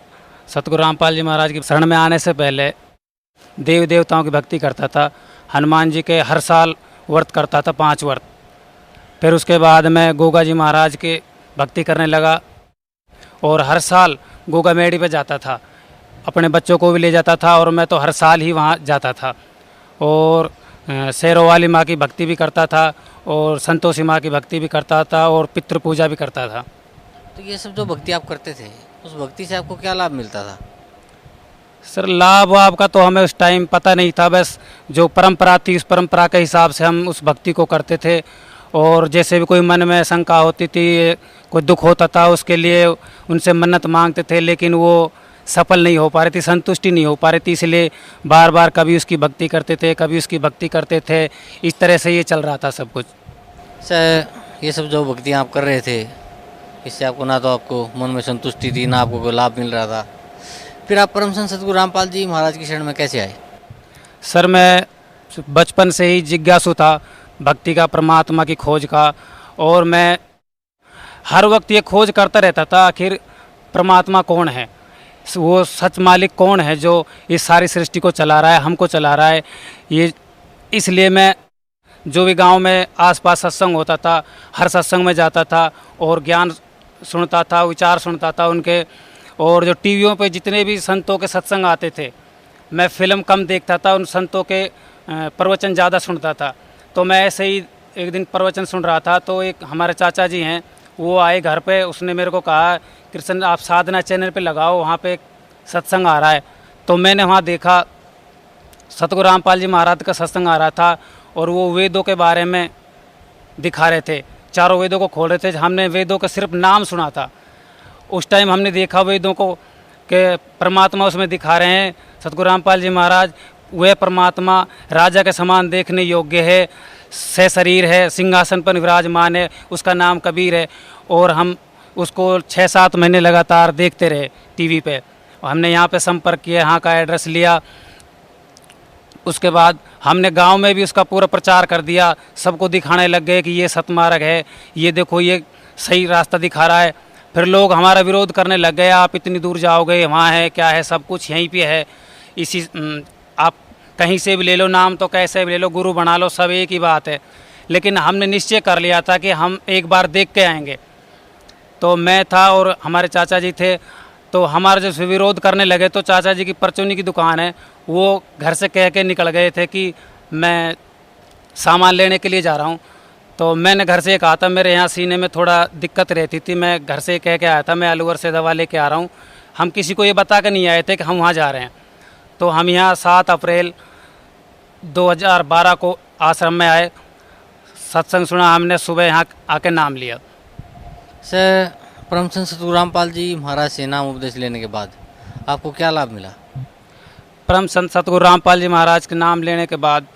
सतगुरु रामपाल जी महाराज की शरण में आने से पहले देव देवताओं की भक्ति करता था। हनुमान जी के हर साल व्रत करता था, 5 व्रत। फिर उसके बाद मैं गोगा जी महाराज के भक्ति करने लगा, और हर साल गोगा मेड़ी पे जाता था, अपने बच्चों को भी ले जाता था, और मैं तो हर साल ही वहाँ जाता था। और शेरों वाली माँ की भक्ति भी करता था, और संतोषी माँ की भक्ति भी करता था, और पितृ पूजा भी करता था। तो ये सब जो भक्ति आप करते थे, उस भक्ति से आपको क्या लाभ मिलता था? सर, लाभ आपका तो हमें उस टाइम पता नहीं था, बस जो परंपरा थी उस परंपरा के हिसाब से हम उस भक्ति को करते थे। और जैसे भी कोई मन में शंका होती थी, कोई दुख होता था, उसके लिए उनसे मन्नत मांगते थे, लेकिन वो सफल नहीं हो पा रही थी, संतुष्टि नहीं हो पा रही थी, इसलिए बार बार कभी उसकी भक्ति करते थे, कभी उसकी भक्ति करते थे। इस तरह से ये चल रहा था सब कुछ। सर, ये सब जो भक्तियाँ आप कर रहे थे, इससे आपको ना तो आपको मन में संतुष्टि थी, ना आपको कोई लाभ मिल रहा था, फिर आप परम संत सतगुरु रामपाल जी महाराज की शरण में कैसे आए? सर मैं बचपन से ही जिज्ञासु था भक्ति का, परमात्मा की खोज का, और मैं हर वक्त ये खोज करता रहता था आखिर परमात्मा कौन है, वो सच मालिक कौन है जो इस सारी सृष्टि को चला रहा है, हमको चला रहा है। ये इसलिए मैं जो भी गांव में आसपास सत्संग होता था, हर सत्संग में जाता था और ज्ञान सुनता था, विचार सुनता था उनके। और जो टीवियों पे जितने भी संतों के सत्संग आते थे, मैं फिल्म कम देखता था, उन संतों के प्रवचन ज़्यादा सुनता था। तो मैं ऐसे ही एक दिन प्रवचन सुन रहा था, तो एक हमारे चाचा जी हैं, वो आए घर पे, उसने मेरे को कहा कृष्ण आप साधना चैनल पे लगाओ, वहाँ पे एक सत्संग आ रहा है। तो मैंने वहाँ देखा सतगुरु रामपाल जी महाराज का सत्संग आ रहा था, और वो वेदों के बारे में दिखा रहे थे, चारों वेदों को खोल रहे थे। हमने वेदों का सिर्फ नाम सुना था, उस टाइम हमने देखा वेदों को कि परमात्मा उसमें दिखा रहे हैं। सतगुरु रामपाल जी महाराज वह परमात्मा राजा के समान देखने योग्य है, सशरीर है, सिंहासन पर विराजमान है, उसका नाम कबीर है। और हम उसको 6-7 महीने लगातार देखते रहे टीवी पे। हमने यहाँ पे संपर्क किया, यहाँ का एड्रेस लिया, उसके बाद हमने गांव में भी उसका पूरा प्रचार कर दिया, सबको दिखाने लग गए कि ये सतमार्ग है, ये देखो ये सही रास्ता दिखा रहा है। फिर लोग हमारा विरोध करने लग गए, आप इतनी दूर जाओगे, वहाँ है क्या है, सब कुछ यहीं पे है, इसी आप कहीं से भी ले लो नाम, तो कैसे भी ले लो, गुरु बना लो, सब एक ही बात है। लेकिन हमने निश्चय कर लिया था कि हम एक बार देख के आएंगे। तो मैं था और हमारे चाचा जी थे, तो हमारा जब विरोध करने लगे तो चाचा जी की परचूनी की दुकान है, वो घर से कह के निकल गए थे कि मैं सामान लेने के लिए जा रहा हूँ। तो मैंने घर से कहा था, मेरे यहाँ सीने में थोड़ा दिक्कत रहती थी, मैं घर से कह के आया था मैं अलवर से दवा लेके आ रहा हूँ। हम किसी को ये बता के नहीं आए थे कि हम वहाँ जा रहे हैं। तो हम यहाँ 7 अप्रैल 2012 को आश्रम में आए, सत्संग सुना हमने, सुबह यहाँ आके नाम लिया। सर परम संत सतगुरु रामपाल जी महाराज से नाम उपदेश लेने के बाद आपको क्या लाभ मिला? परम संत सतगुरु रामपाल जी महाराज के नाम लेने के बाद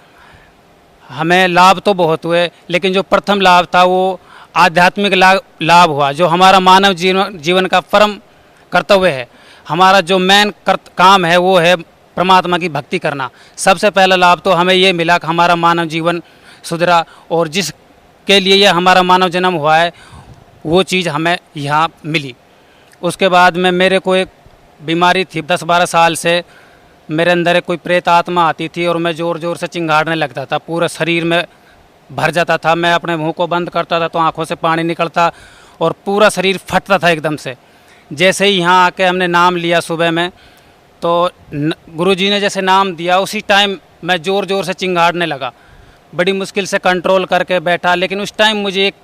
हमें लाभ तो बहुत हुए, लेकिन जो प्रथम लाभ था वो आध्यात्मिक लाभ हुआ। जो हमारा मानव जीवन का परम कर्तव्य है, हमारा जो मेन काम है वो है परमात्मा की भक्ति करना। सबसे पहला लाभ तो हमें ये मिला कि हमारा मानव जीवन सुधरा, और जिसके लिए ये हमारा मानव जन्म हुआ है वो चीज़ हमें यहाँ मिली। उसके बाद में मेरे को एक बीमारी थी, 10-12 साल से मेरे अंदर कोई प्रेत आत्मा आती थी, और मैं ज़ोर ज़ोर से चिंगाड़ने लगता था, पूरा शरीर में भर जाता था। मैं अपने मुंह को बंद करता था तो आंखों से पानी निकलता और पूरा शरीर फटता था एकदम से। जैसे ही यहाँ आके हमने नाम लिया सुबह में, तो गुरुजी ने जैसे नाम दिया उसी टाइम मैं ज़ोर ज़ोर से चिंगाड़ने लगा, बड़ी मुश्किल से कंट्रोल करके बैठा। लेकिन उस टाइम मुझे एक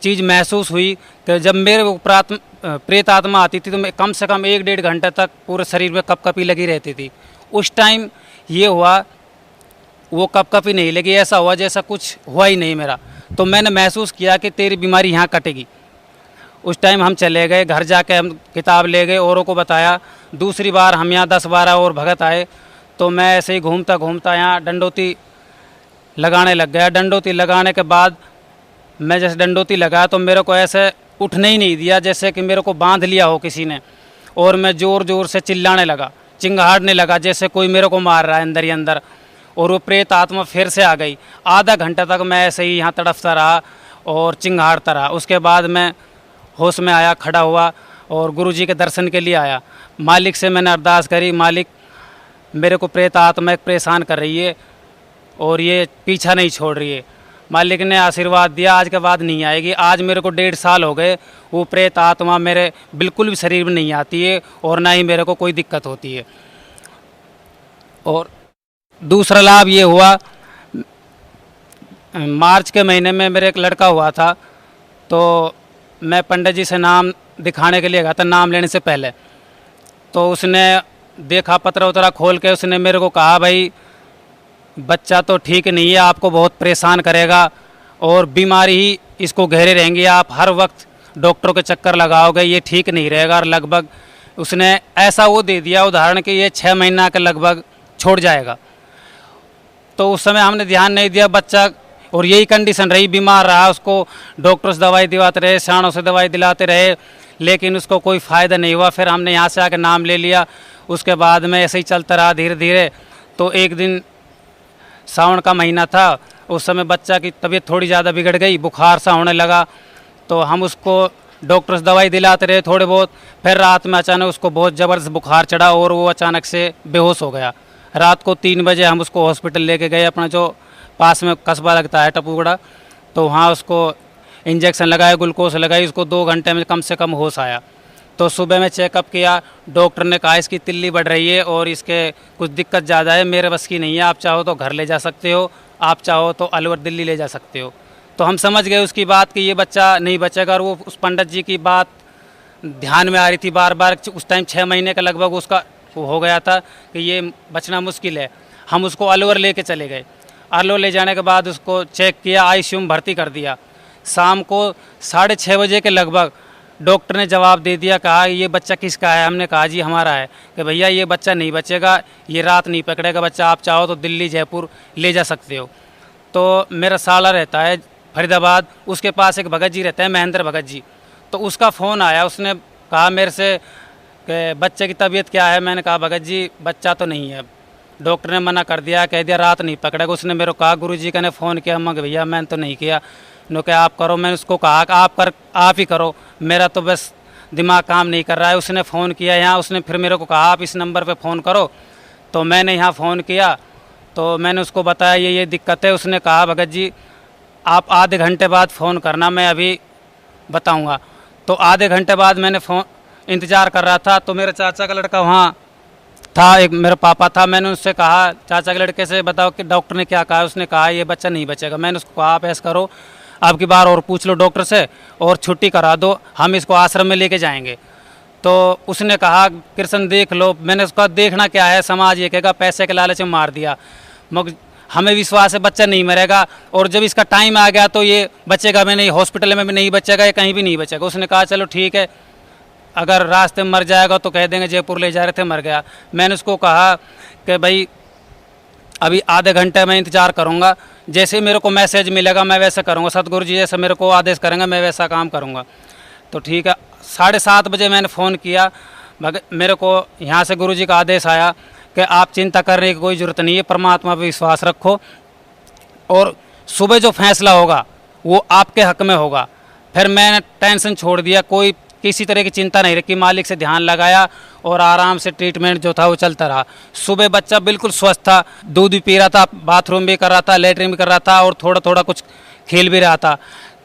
चीज़ महसूस हुई कि जब मेरे ऊपर प्रेत आत्मा आती थी तो मैं कम से कम 1-1.5 घंटे तक पूरे शरीर में कपकपी लगी रहती थी। उस टाइम ये हुआ, वो कपकपी नहीं लगी, ऐसा हुआ जैसा कुछ हुआ ही नहीं मेरा। तो मैंने महसूस किया कि तेरी बीमारी यहाँ कटेगी। उस टाइम हम चले गए, घर जाके हम किताब ले गए, औरों को बताया। दूसरी बार हम यहाँ 10-12 और भगत आए, तो मैं ऐसे ही घूमता घूमता यहाँ डंडोती लगाने लग गया। डंडोती लगाने के बाद मैं जैसे डंडोती लगा तो मेरे को ऐसे उठने ही नहीं दिया, जैसे कि मेरे को बांध लिया हो किसी ने, और मैं ज़ोर ज़ोर से चिल्लाने लगा, चिंगाड़ने लगा जैसे कोई मेरे को मार रहा है अंदर ही अंदर। और वो प्रेत आत्मा फिर से आ गई। आधा घंटा तक मैं ऐसे ही यहाँ तड़फता रहा और चिंगाड़ता रहा। उसके बाद मैं होश में आया, खड़ा हुआ और गुरुजी के दर्शन के लिए आया। मालिक से मैंने अरदास करी, मालिक मेरे को प्रेत आत्मा परेशान कर रही है और ये पीछा नहीं छोड़ रही है। मालिक ने आशीर्वाद दिया, आज के बाद नहीं आएगी। आज मेरे को 1.5 साल हो गए, वो प्रेत आत्मा मेरे बिल्कुल भी शरीर में नहीं आती है और ना ही मेरे को कोई दिक्कत होती है। और दूसरा लाभ ये हुआ, मार्च के महीने में मेरे एक लड़का हुआ था, तो मैं पंडित जी से नाम दिखाने के लिए गया था नाम लेने से पहले। तो उसने देखा, पत्र उतरा खोल के उसने मेरे को कहा, भाई बच्चा तो ठीक नहीं है, आपको बहुत परेशान करेगा और बीमारी ही इसको घेरे रहेंगी, आप हर वक्त डॉक्टरों के चक्कर लगाओगे, ये ठीक नहीं रहेगा। और लगभग उसने ऐसा वो दे दिया उदाहरण कि ये 6 महीना के लगभग छोड़ जाएगा। तो उस समय हमने ध्यान नहीं दिया, बच्चा और यही कंडीशन रही, बीमार रहा, उसको डॉक्टर से दवाई दिलाते रहे, सियाणों से दवाई दिलाते रहे, लेकिन उसको कोई फ़ायदा नहीं हुआ। फिर हमने यहाँ से आकर नाम ले लिया। उसके बाद में ऐसे ही चलता रहा धीरे धीरे। तो एक दिन सावन का महीना था, उस समय बच्चा की तबीयत थोड़ी ज़्यादा बिगड़ गई, बुखार सा होने लगा। तो हम उसको डॉक्टर से दवाई दिलाते रहे थोड़े बहुत। फिर रात में अचानक उसको बहुत ज़बरदस्त बुखार चढ़ा और वो अचानक से बेहोश हो गया। रात को 3 बजे हम उसको हॉस्पिटल लेके गए, अपना जो पास में कस्बा लगता है टपूगड़ा, तो वहाँ उसको इंजेक्शन लगाया, ग्लूकोज लगाई, उसको 2 घंटे में कम से कम होश आया। तो सुबह में चेकअप किया, डॉक्टर ने कहा इसकी तिल्ली बढ़ रही है और इसके कुछ दिक्कत ज़्यादा है, मेरे बस की नहीं है, आप चाहो तो घर ले जा सकते हो, आप चाहो तो अलवर दिल्ली ले जा सकते हो। तो हम समझ गए उसकी बात कि ये बच्चा नहीं बचेगा। और वो उस पंडित जी की बात ध्यान में आ रही थी बार बार। उस टाइम 6 महीने का लगभग उसका हो गया था कि ये बचना मुश्किल है। हम उसको अलवर लेके चले गए। अलवर ले जाने के बाद उसको चेक किया, आईसीयू में भर्ती कर दिया। शाम को 6:30 बजे के लगभग डॉक्टर ने जवाब दे दिया, कहा ये बच्चा किसका है। हमने कहा जी हमारा है। कि भैया ये बच्चा नहीं बचेगा, ये रात नहीं पकड़ेगा बच्चा, आप चाहो तो दिल्ली जयपुर ले जा सकते हो। तो मेरा साला रहता है फरीदाबाद, उसके पास एक भगत जी रहते हैं, महेंद्र भगत जी। तो उसका फ़ोन आया, उसने कहा मेरे से कि बच्चे की तबीयत क्या है। मैंने कहा भगत जी बच्चा तो नहीं है, डॉक्टर ने मना कर दिया, कह दिया रात नहीं पकड़ेगा। उसने मेरे को कहा गुरुजी का ने फ़ोन किया। मैं भैया मैंने तो नहीं किया। नो क्या आप करो। मैंने उसको कहा कि आप ही करो, मेरा तो बस दिमाग काम नहीं कर रहा है। उसने फ़ोन किया यहाँ, उसने फिर मेरे को कहा आप इस नंबर पे फ़ोन करो। तो मैंने यहाँ फ़ोन किया, तो मैंने उसको बताया ये दिक्कत है। उसने कहा भगत जी आप आधे घंटे बाद फ़ोन करना, मैं अभी बताऊँगा। तो आधे घंटे बाद मैंने फ़ोन इंतज़ार कर रहा था। तो मेरे चाचा का लड़का वहाँ था, एक मेरा पापा था। मैंने उससे कहा चाचा के लड़के से बताओ कि डॉक्टर ने क्या कहा। उसने कहा ये बच्चा नहीं बचेगा। मैंने उसको कहा आप ऐसा करो, अब की बार और पूछ लो डॉक्टर से और छुट्टी करा दो, हम इसको आश्रम में लेके जाएंगे। तो उसने कहा कृष्ण देख लो। मैंने उसका देखना क्या है, समाज ये कहेगा पैसे के लालच में मार दिया, मगर हमें विश्वास है बच्चा नहीं मरेगा। और जब इसका टाइम आ गया तो ये बचेगा में नहीं, हॉस्पिटल में भी नहीं बचेगा, या कहीं भी नहीं बचेगा। उसने कहा चलो ठीक है, अगर रास्ते में मर जाएगा तो कह देंगे जयपुर ले जा रहे थे मर गया। मैंने उसको कहा कि भाई अभी आधे घंटे में इंतज़ार करूँगा, जैसे मेरे को मैसेज मिलेगा मैं वैसा करूँगा, सतगुरु जी जैसे मेरे को आदेश करेंगे मैं वैसा काम करूँगा। तो ठीक है, 7:30 बजे मैंने फ़ोन किया। मेरे को यहाँ से गुरु जी का आदेश आया कि आप चिंता करने की कोई ज़रूरत नहीं है, परमात्मा पर विश्वास रखो और सुबह जो फैसला होगा वो आपके हक़ में होगा। फिर मैंने टेंशन छोड़ दिया, कोई किसी तरह की चिंता नहीं रखी, मालिक से ध्यान लगाया और आराम से ट्रीटमेंट जो था वो चलता रहा। सुबह बच्चा बिल्कुल स्वस्थ था, दूध भी पी रहा था, बाथरूम भी कर रहा था, लेटरिन भी कर रहा था और थोड़ा थोड़ा कुछ खेल भी रहा था।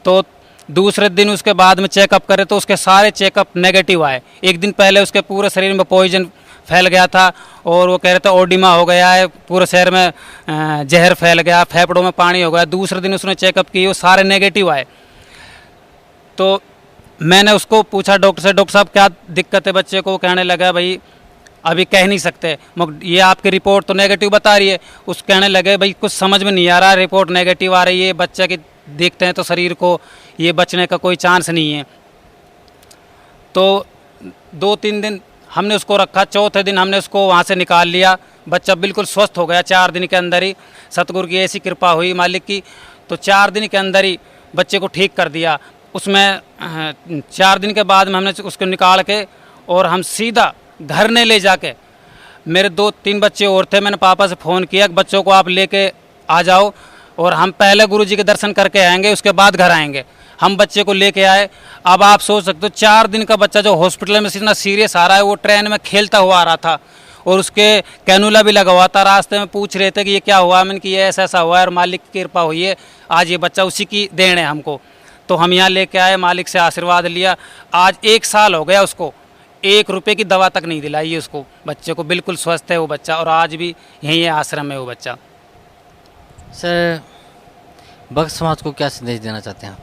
तो दूसरे दिन उसके बाद में चेकअप करे तो उसके सारे चेकअप नेगेटिव आए। एक दिन पहले उसके पूरे शरीर में पॉइजन फैल गया था और वो कह रहे थे ओडिमा हो गया है, पूरे शहर में जहर फैल गया, फेफड़ों में पानी हो गया। दूसरे दिन उसने चेकअप किए, वो सारे नेगेटिव आए। तो मैंने उसको पूछा डॉक्टर से, डॉक्टर साहब क्या दिक्कत है बच्चे को। कहने लगा भाई अभी कह नहीं सकते, मगर ये आपकी रिपोर्ट तो नेगेटिव बता रही है। उस कहने लगे भाई कुछ समझ में नहीं आ रहा, रिपोर्ट नेगेटिव आ रही है, बच्चे की देखते हैं तो शरीर को ये बचने का कोई चांस नहीं है। तो 2-3 दिन हमने उसको रखा, चौथे दिन हमने उसको वहाँ से निकाल लिया। बच्चा बिल्कुल स्वस्थ हो गया 4 दिन के अंदर ही, सतगुरु की ऐसी कृपा हुई मालिक की। तो 4 दिन के अंदर ही बच्चे को ठीक कर दिया। उसमें 4 दिन के बाद में हमने उसको निकाल के और हम सीधा घर ने ले जाके, मेरे 2-3 बच्चे और थे, मैंने पापा से फ़ोन किया कि बच्चों को आप लेके आ जाओ और हम पहले गुरुजी के दर्शन करके आएंगे, उसके बाद घर आएंगे। हम बच्चे को लेके आए। अब आप सोच सकते हो 4 दिन का बच्चा जो हॉस्पिटल में इतना सीरियस आ रहा है, वो ट्रेन में खेलता हुआ आ रहा था और उसके कैनुला भी लगा हुआ था। रास्ते में पूछ रहे थे कि ये क्या हुआ, मैंने कि ये ऐसा ऐसा हुआ है और मालिक की कृपा हुई है, आज ये बच्चा उसी की देन है हमको। तो हम यहाँ लेके आए, मालिक से आशीर्वाद लिया। आज 1 साल हो गया उसको, 1 रुपये की दवा तक नहीं दिलाई है उसको, बच्चे को बिल्कुल स्वस्थ है वो बच्चा और आज भी यहीं है आश्रम में वो बच्चा। सर भक्त समाज को क्या संदेश देना चाहते हैं आप?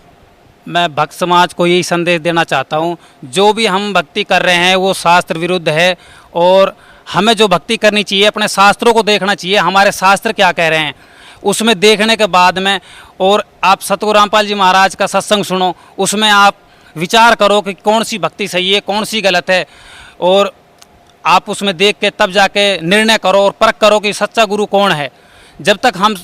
मैं भक्त समाज को यही संदेश देना चाहता हूँ, जो भी हम भक्ति कर रहे हैं वो शास्त्र विरुद्ध है और हमें जो भक्ति करनी चाहिए अपने शास्त्रों को देखना चाहिए, हमारे शास्त्र क्या कह रहे हैं उसमें देखने के बाद में, और आप सतगुरु रामपाल जी महाराज का सत्संग सुनो, उसमें आप विचार करो कि कौन सी भक्ति सही है कौन सी गलत है, और आप उसमें देख के तब जाके निर्णय करो और परख करो कि सच्चा गुरु कौन है। जब तक हम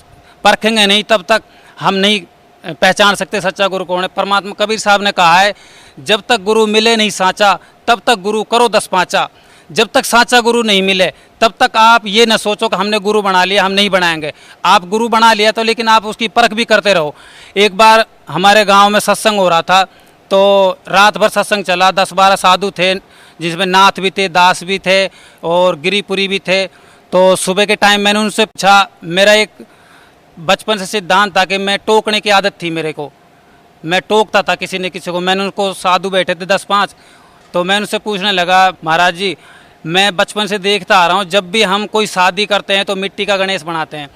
परखेंगे नहीं तब तक हम नहीं पहचान सकते सच्चा गुरु कौन है। परमात्मा कबीर साहब ने कहा है, जब तक गुरु मिले नहीं साचा तब तक गुरु करो 10 पाँचा। जब तक साचा गुरु नहीं मिले तब तक आप ये न सोचो कि हमने गुरु बना लिया, हम नहीं बनाएंगे। आप गुरु बना लिया तो लेकिन आप उसकी परख भी करते रहो। एक बार हमारे गांव में सत्संग हो रहा था, तो रात भर सत्संग चला। 10-12 साधु थे, जिसमें नाथ भी थे, दास भी थे और गिरिपुरी भी थे। तो सुबह के टाइम मैंने उनसे पूछा, मेरा एक बचपन से सिद्धांत था कि मैं टोकने की आदत थी मेरे को, मैं टोकता था किसी न किसी को। मैंने उनको, साधु बैठे थे 10-5, तो मैं उनसे पूछने लगा, महाराज जी मैं बचपन से देखता आ रहा हूँ, जब भी हम कोई शादी करते हैं तो मिट्टी का गणेश बनाते हैं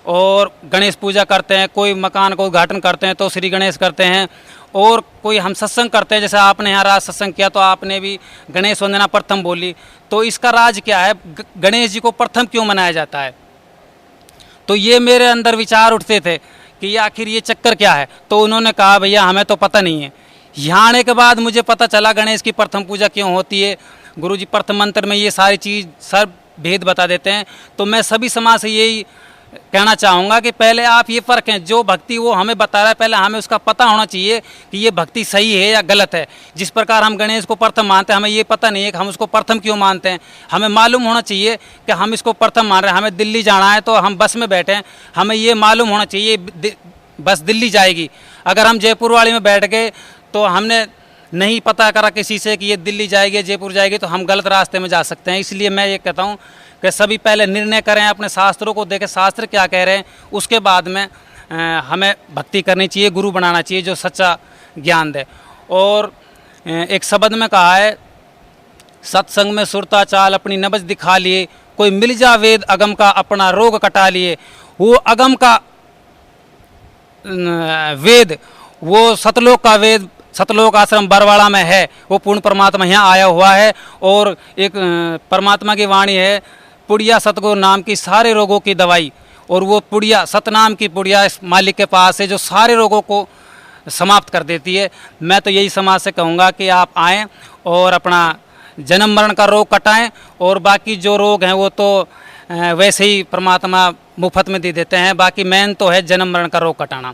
और गणेश पूजा करते हैं। कोई मकान का उद्घाटन करते हैं तो श्री गणेश करते हैं, और कोई हम सत्संग करते हैं, जैसे आपने यहाँ राज सत्संग किया तो आपने भी गणेश वंदना प्रथम बोली। तो इसका राज क्या है, गणेश जी को प्रथम क्यों मनाया जाता है? तो ये मेरे अंदर विचार उठते थे कि आखिर ये चक्कर क्या है। तो उन्होंने कहा, भैया हमें तो पता नहीं है। यहाँ आने के बाद मुझे पता चला गणेश की प्रथम पूजा क्यों होती है। गुरुजी प्रथम मंत्र में ये सारी चीज़ सब भेद बता देते हैं। तो मैं सभी समाज से यही कहना चाहूँगा कि पहले आप ये फ़र्क है, जो भक्ति वो हमें बता रहा है, पहले हमें उसका पता होना चाहिए कि ये भक्ति सही है या गलत है। जिस प्रकार हम गणेश को प्रथम मानते हैं, हमें ये पता नहीं है कि हम उसको प्रथम क्यों मानते हैं। हमें मालूम होना चाहिए कि हम इसको प्रथम मान रहे हैं। हमें दिल्ली जाना है तो हम बस में बैठे हैं, हमें ये मालूम होना चाहिए बस दिल्ली जाएगी। अगर हम जयपुर वाली में बैठ गए तो हमने नहीं पता करा किसी से कि ये दिल्ली जाएगी जयपुर जाएगी, तो हम गलत रास्ते में जा सकते हैं। इसलिए मैं ये कहता हूँ कि सभी पहले निर्णय करें, अपने शास्त्रों को देखें, शास्त्र क्या कह रहे हैं, उसके बाद में हमें भक्ति करनी चाहिए, गुरु बनाना चाहिए जो सच्चा ज्ञान दे। और एक शब्द में कहा है, सत्संग में सुरता चाल अपनी नब्ज दिखा लिए, कोई मिल जा वेद अगम का अपना रोग कटा लिए। वो अगम का वेद, वो सतलोक का वेद, सतलोक आश्रम बरवाड़ा में है, वो पूर्ण परमात्मा यहाँ आया हुआ है। और एक परमात्मा की वाणी है, पुड़िया सतगुरु नाम की सारे रोगों की दवाई। और वो पुड़िया, सतनाम की पुड़िया इस मालिक के पास है जो सारे रोगों को समाप्त कर देती है। मैं तो यही समाज से कहूँगा कि आप आएँ और अपना जन्म मरण का रोग कटाएं, और बाकी जो रोग हैं वो तो वैसे ही परमात्मा मुफ्त में दे देते हैं। बाकी मेन तो है जन्म मरण का रोग कटाना।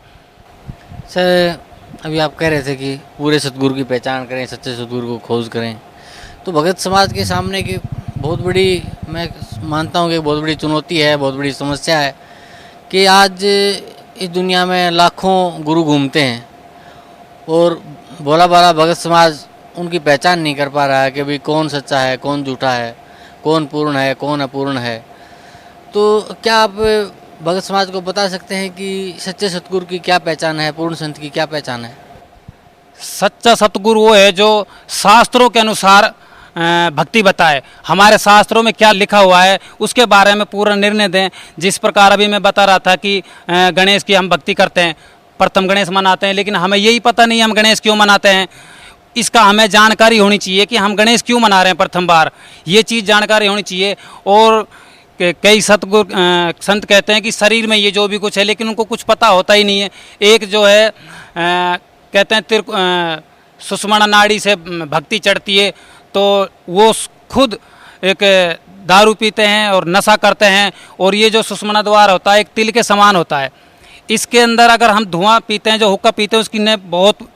सर अभी आप कह रहे थे कि पूरे सतगुरु की पहचान करें, सच्चे सतगुरु को खोज करें, तो भगत समाज के सामने की बहुत बड़ी, मैं मानता हूँ कि बहुत बड़ी चुनौती है, बहुत बड़ी समस्या है कि आज इस दुनिया में लाखों गुरु घूमते हैं और भोला भाला भगत समाज उनकी पहचान नहीं कर पा रहा है कि भाई कौन सच्चा है, कौन झूठा है, कौन पूर्ण है, कौन अपूर्ण है। तो क्या आप भगत समाज को बता सकते हैं कि सच्चे सतगुरु की क्या पहचान है, पूर्ण संत की क्या पहचान है? सच्चा सतगुरु वो है जो शास्त्रों के अनुसार भक्ति बताए, हमारे शास्त्रों में क्या लिखा हुआ है उसके बारे में पूरा निर्णय दें। जिस प्रकार अभी मैं बता रहा था कि गणेश की हम भक्ति करते हैं, प्रथम गणेश मनाते हैं, लेकिन हमें यही पता नहीं हम गणेश क्यों मनाते हैं। इसका हमें जानकारी होनी चाहिए कि हम गणेश क्यों मना रहे हैं प्रथम बार, ये चीज़ जानकारी होनी चाहिए। और कई सतगुरु संत कहते हैं कि शरीर में ये जो भी कुछ है, लेकिन उनको कुछ पता होता ही नहीं है। एक जो है कहते हैं सुषुम्ना नाड़ी से भक्ति चढ़ती है, तो वो खुद एक दारू पीते हैं और नशा करते हैं, और ये जो सुषुम्ना द्वार होता है एक तिल के समान होता है। इसके अंदर अगर हम धुआं पीते हैं, जो हुक्का पीते हैं, उसकी ने बहुत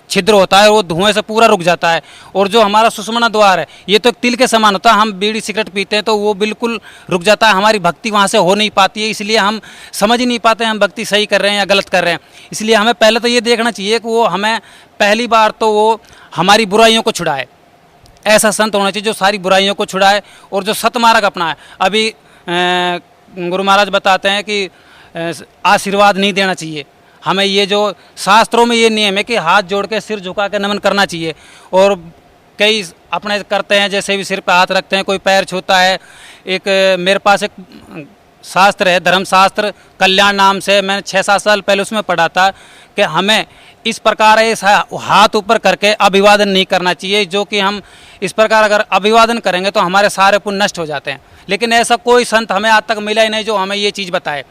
छिद्र होता है, वो धुएं से पूरा रुक जाता है। और जो हमारा सुषुम्ना द्वार है ये तो एक तिल के समान होता है, हम बीड़ी सिगरेट पीते हैं तो वो बिल्कुल रुक जाता है, हमारी भक्ति वहाँ से हो नहीं पाती है। इसलिए हम समझ ही नहीं पाते हम भक्ति सही कर रहे हैं या गलत कर रहे हैं। इसलिए हमें पहले तो ये देखना चाहिए कि वो हमें पहली बार तो वो हमारी बुराइयों को छुड़ाए, ऐसा संत होना चाहिए जो सारी बुराइयों को छुड़ाए और जो सतमार्ग अपनाए। अभी गुरु महाराज बताते हैं कि आशीर्वाद नहीं देना चाहिए, हमें ये जो शास्त्रों में ये नियम है कि हाथ जोड़ के सिर झुका के नमन करना चाहिए। और कई अपने करते हैं, जैसे भी सिर पे हाथ रखते हैं, कोई पैर छूता है। एक मेरे पास एक शास्त्र है, धर्मशास्त्र कल्याण नाम से, मैंने 6-7 साल पहले उसमें पढ़ा था कि हमें इस प्रकार हाथ ऊपर करके अभिवादन नहीं करना चाहिए, जो कि हम इस प्रकार अगर अभिवादन करेंगे तो हमारे सारे पुण्य नष्ट हो जाते हैं। लेकिन ऐसा कोई संत हमें आज तक मिला ही नहीं जो हमें ये चीज़ बताए।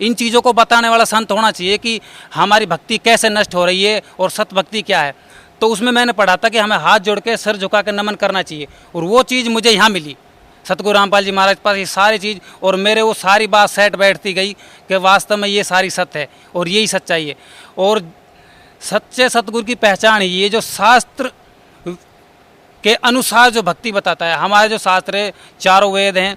इन चीज़ों को बताने वाला संत होना चाहिए कि हमारी भक्ति कैसे नष्ट हो रही है और सत भक्ति क्या है। तो उसमें मैंने पढ़ा था कि हमें हाथ जोड़ के सर झुका के नमन करना चाहिए, और वो चीज़ मुझे यहाँ मिली सतगुरु रामपाल जी महाराज के पास ये सारी चीज़, और मेरे वो सारी बात सेट बैठती गई कि वास्तव में ये सारी सत्य है और यही सच्चाई है। और सच्चे सतगुरु की पहचान ये जो शास्त्र के अनुसार जो भक्ति बताता है, हमारे जो शास्त्र है, चारों वेद हैं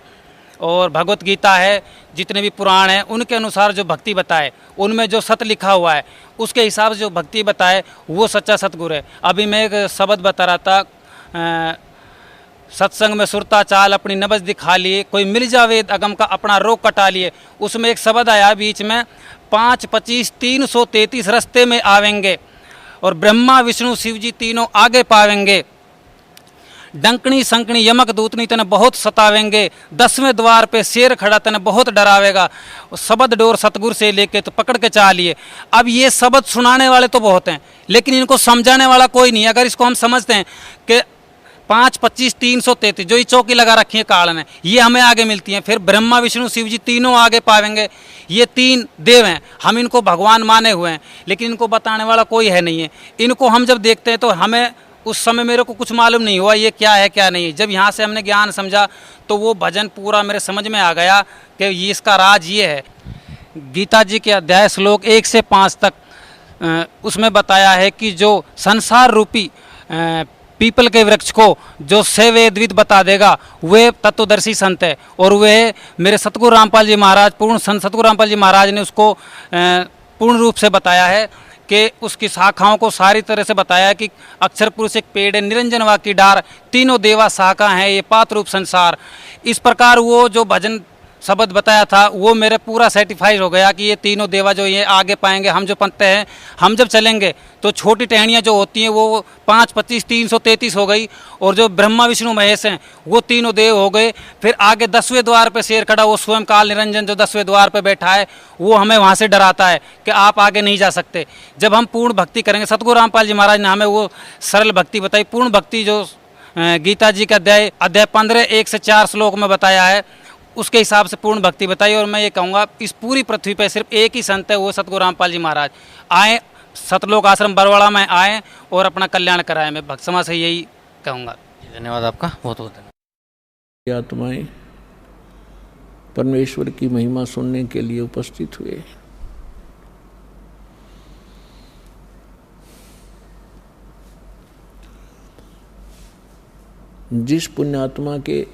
और भगवत गीता है, जितने भी पुराण हैं, उनके अनुसार जो भक्ति बताए, उनमें जो सत्य लिखा हुआ है उसके हिसाब से जो भक्ति बताए वो सच्चा सतगुरु है। अभी मैं एक शब्द बता रहा था, सत्संग में सुरता चाल अपनी नब्ज दिखा लिए, कोई मिल जावे अगम का अपना रोग कटा लिए। उसमें एक शब्द आया बीच में, 5, 25, 333 रास्ते में आवेंगे और ब्रह्मा विष्णु शिव जी तीनों आगे पावेंगे। डंकनी संकनी यमक दूतनी तने बहुत सतावेंगे, 10वें द्वार पे शेर खड़ा तने बहुत डरावेगा। शब्द डोर सतगुरु से लेके तो पकड़ के चाह लिए। अब ये शब्द सुनाने वाले तो बहुत हैं, लेकिन इनको समझाने वाला कोई नहीं। अगर इसको हम समझते हैं कि 5, 25, 333 जो ये चौकी लगा रखी है काल ने, ये हमें आगे मिलती हैं, फिर ब्रह्मा विष्णु शिव जी तीनों आगे पावेंगे। ये 3 देव हैं, हम इनको भगवान माने हुए हैं, लेकिन इनको बताने वाला कोई है नहीं है। इनको हम जब देखते हैं तो हमें उस समय मेरे को कुछ मालूम नहीं हुआ ये क्या है क्या नहीं है। जब यहाँ से हमने ज्ञान समझा तो वो भजन पूरा मेरे समझ में आ गया कि ये इसका राज ये है। गीता जी के अध्याय श्लोक 1 से 5 तक उसमें बताया है कि जो संसार रूपी पीपल के वृक्ष को जो सेवेद्विद बता देगा वे तत्वदर्शी संत है। और वे मेरे सतगुरु रामपाल जी महाराज, पूर्ण संत सतगुरु रामपाल जी महाराज ने उसको पूर्ण रूप से बताया है कि उसकी शाखाओं को सारी तरह से बताया है कि अक्षर पुरुष एक पेड़ है, निरंजन वा की डार, तीनों देवा शाखा हैं, ये पात रूप संसार। इस प्रकार वो जो भजन शब्द बताया था वो मेरे पूरा सेटिफाइड हो गया कि ये तीनों देवा जो ये आगे पाएंगे। हम जो पंथते हैं, हम जब चलेंगे तो छोटी टहनियाँ जो होती हैं वो 5, 25, 333 हो गई, और जो ब्रह्मा विष्णु महेश हैं वो तीनों देव हो गए। फिर आगे 10वें द्वार पे शेर खड़ा, वो स्वयं काल निरंजन जो 10वें द्वार पे बैठा है, वो हमें वहाँ से डराता है कि आप आगे नहीं जा सकते। जब हम पूर्ण भक्ति करेंगे, सतगुरु रामपाल जी महाराज ने हमें वो सरल भक्ति बताई, पूर्ण भक्ति जो गीता जी का अध्याय 15 1 से 4 श्लोक में बताया है, उसके हिसाब से पूर्ण भक्ति बताई। और मैं ये कहूँगा इस पूरी पृथ्वी पर सिर्फ एक ही संत है, वो सतगुरु रामपाल जी महाराज। आए सतलोक आश्रम बरवाड़ा में आए और अपना कल्याण कराए। मैं भक्त समाज से यही कहूँगा। धन्यवाद आपका, बहुत बहुत धन्यवाद। आत्माएं परमेश्वर की महिमा सुनने के लिए उपस्थित हुए। जिस पुण्यात्मा के,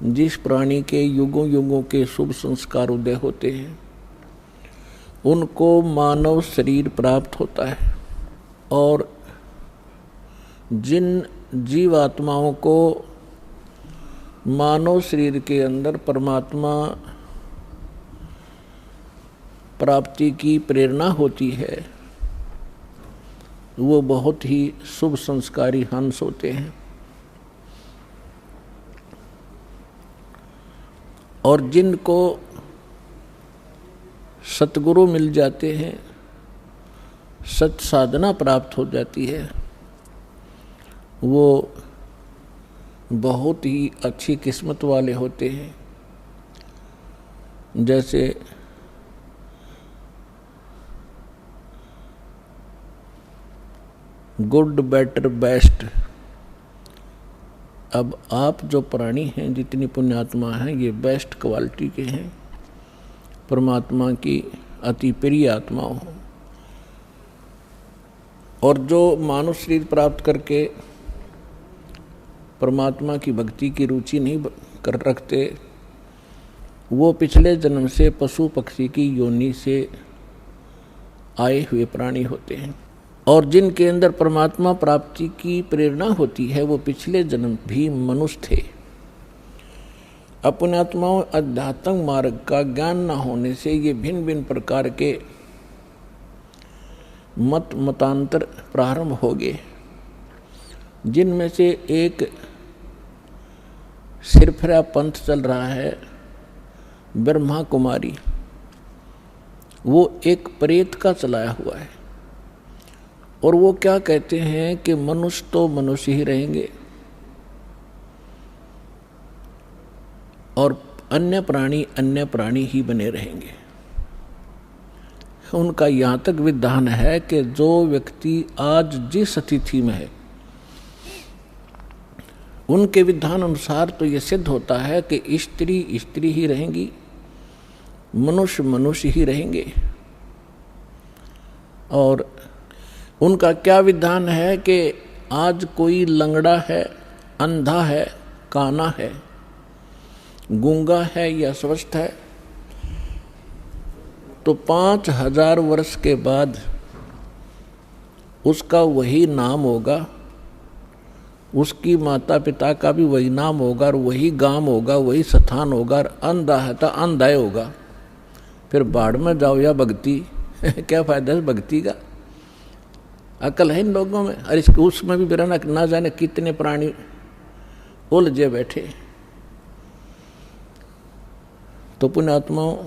जिस प्राणी के युगों युगों के शुभ संस्कार उदय होते हैं, उनको मानव शरीर प्राप्त होता है। और जिन जीवात्माओं को मानव शरीर के अंदर परमात्मा प्राप्ति की प्रेरणा होती है, वो बहुत ही शुभ संस्कारी हंस होते हैं। और जिनको सतगुरु मिल जाते हैं, सत साधना प्राप्त हो जाती है, वो बहुत ही अच्छी किस्मत वाले होते हैं। जैसे गुड, बेटर, बेस्ट। अब आप जो प्राणी हैं, जितनी पुण्यात्मा हैं, ये बेस्ट क्वालिटी के हैं, परमात्मा की अति प्रिय आत्माओं हो। और जो मानव शरीर प्राप्त करके परमात्मा की भक्ति की रुचि नहीं कर रखते, वो पिछले जन्म से पशु पक्षी की योनि से आए हुए प्राणी होते हैं। और जिनके अंदर परमात्मा प्राप्ति की प्रेरणा होती है, वो पिछले जन्म भी मनुष्य थे। पुण्यात्माओं, आध्यात्मिक मार्ग का ज्ञान न होने से ये भिन्न भिन्न प्रकार के मतांतर प्रारंभ हो गए, जिनमें से एक सिरफिरा पंथ चल रहा है, ब्रह्मा कुमारी। वो एक प्रेत का चलाया हुआ है। और वो क्या कहते हैं कि मनुष्य तो मनुष्य ही रहेंगे और अन्य प्राणी ही बने रहेंगे। उनका यहाँ तक विधान है कि जो व्यक्ति आज जिस स्थिति में है, उनके विधान अनुसार तो ये सिद्ध होता है कि स्त्री स्त्री ही रहेंगी, मनुष्य मनुष्य ही रहेंगे। और उनका क्या विधान है कि आज कोई लंगड़ा है, अंधा है, काना है, गूंगा है या स्वस्थ है, तो 5000 वर्ष के बाद उसका वही नाम होगा, उसकी माता पिता का भी वही नाम होगा और वही गांव होगा, वही स्थान होगा। और अंधा है तो अंधा ही होगा। फिर बाढ़ में जाओ या भक्ति क्या फायदा है भक्ति का? अकल है इन लोगों में। और इसके उसमें भी बिना ना जाने कितने प्राणी उलझे बैठे। तो पुण्यात्माओं,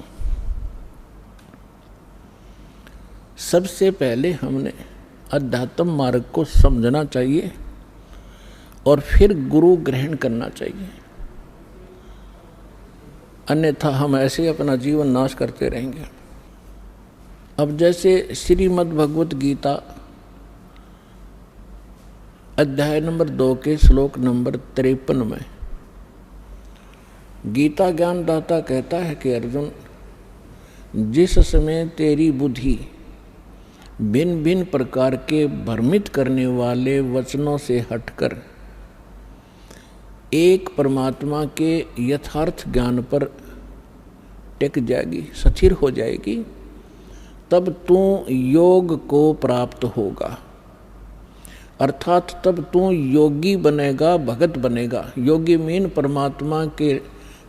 सबसे पहले हमने अध्यात्म मार्ग को समझना चाहिए और फिर गुरु ग्रहण करना चाहिए, अन्यथा हम ऐसे अपना जीवन नाश करते रहेंगे। अब जैसे श्रीमद् भगवत गीता अध्याय नंबर 2 के श्लोक नंबर 53 में गीता ज्ञानदाता कहता है कि अर्जुन, जिस समय तेरी बुद्धि भिन्न भिन्न प्रकार के भ्रमित करने वाले वचनों से हटकर एक परमात्मा के यथार्थ ज्ञान पर टिक जाएगी, स्थिर हो जाएगी, तब तू योग को प्राप्त होगा। अर्थात तब तू योगी बनेगा, भगत बनेगा। योगी मीन परमात्मा के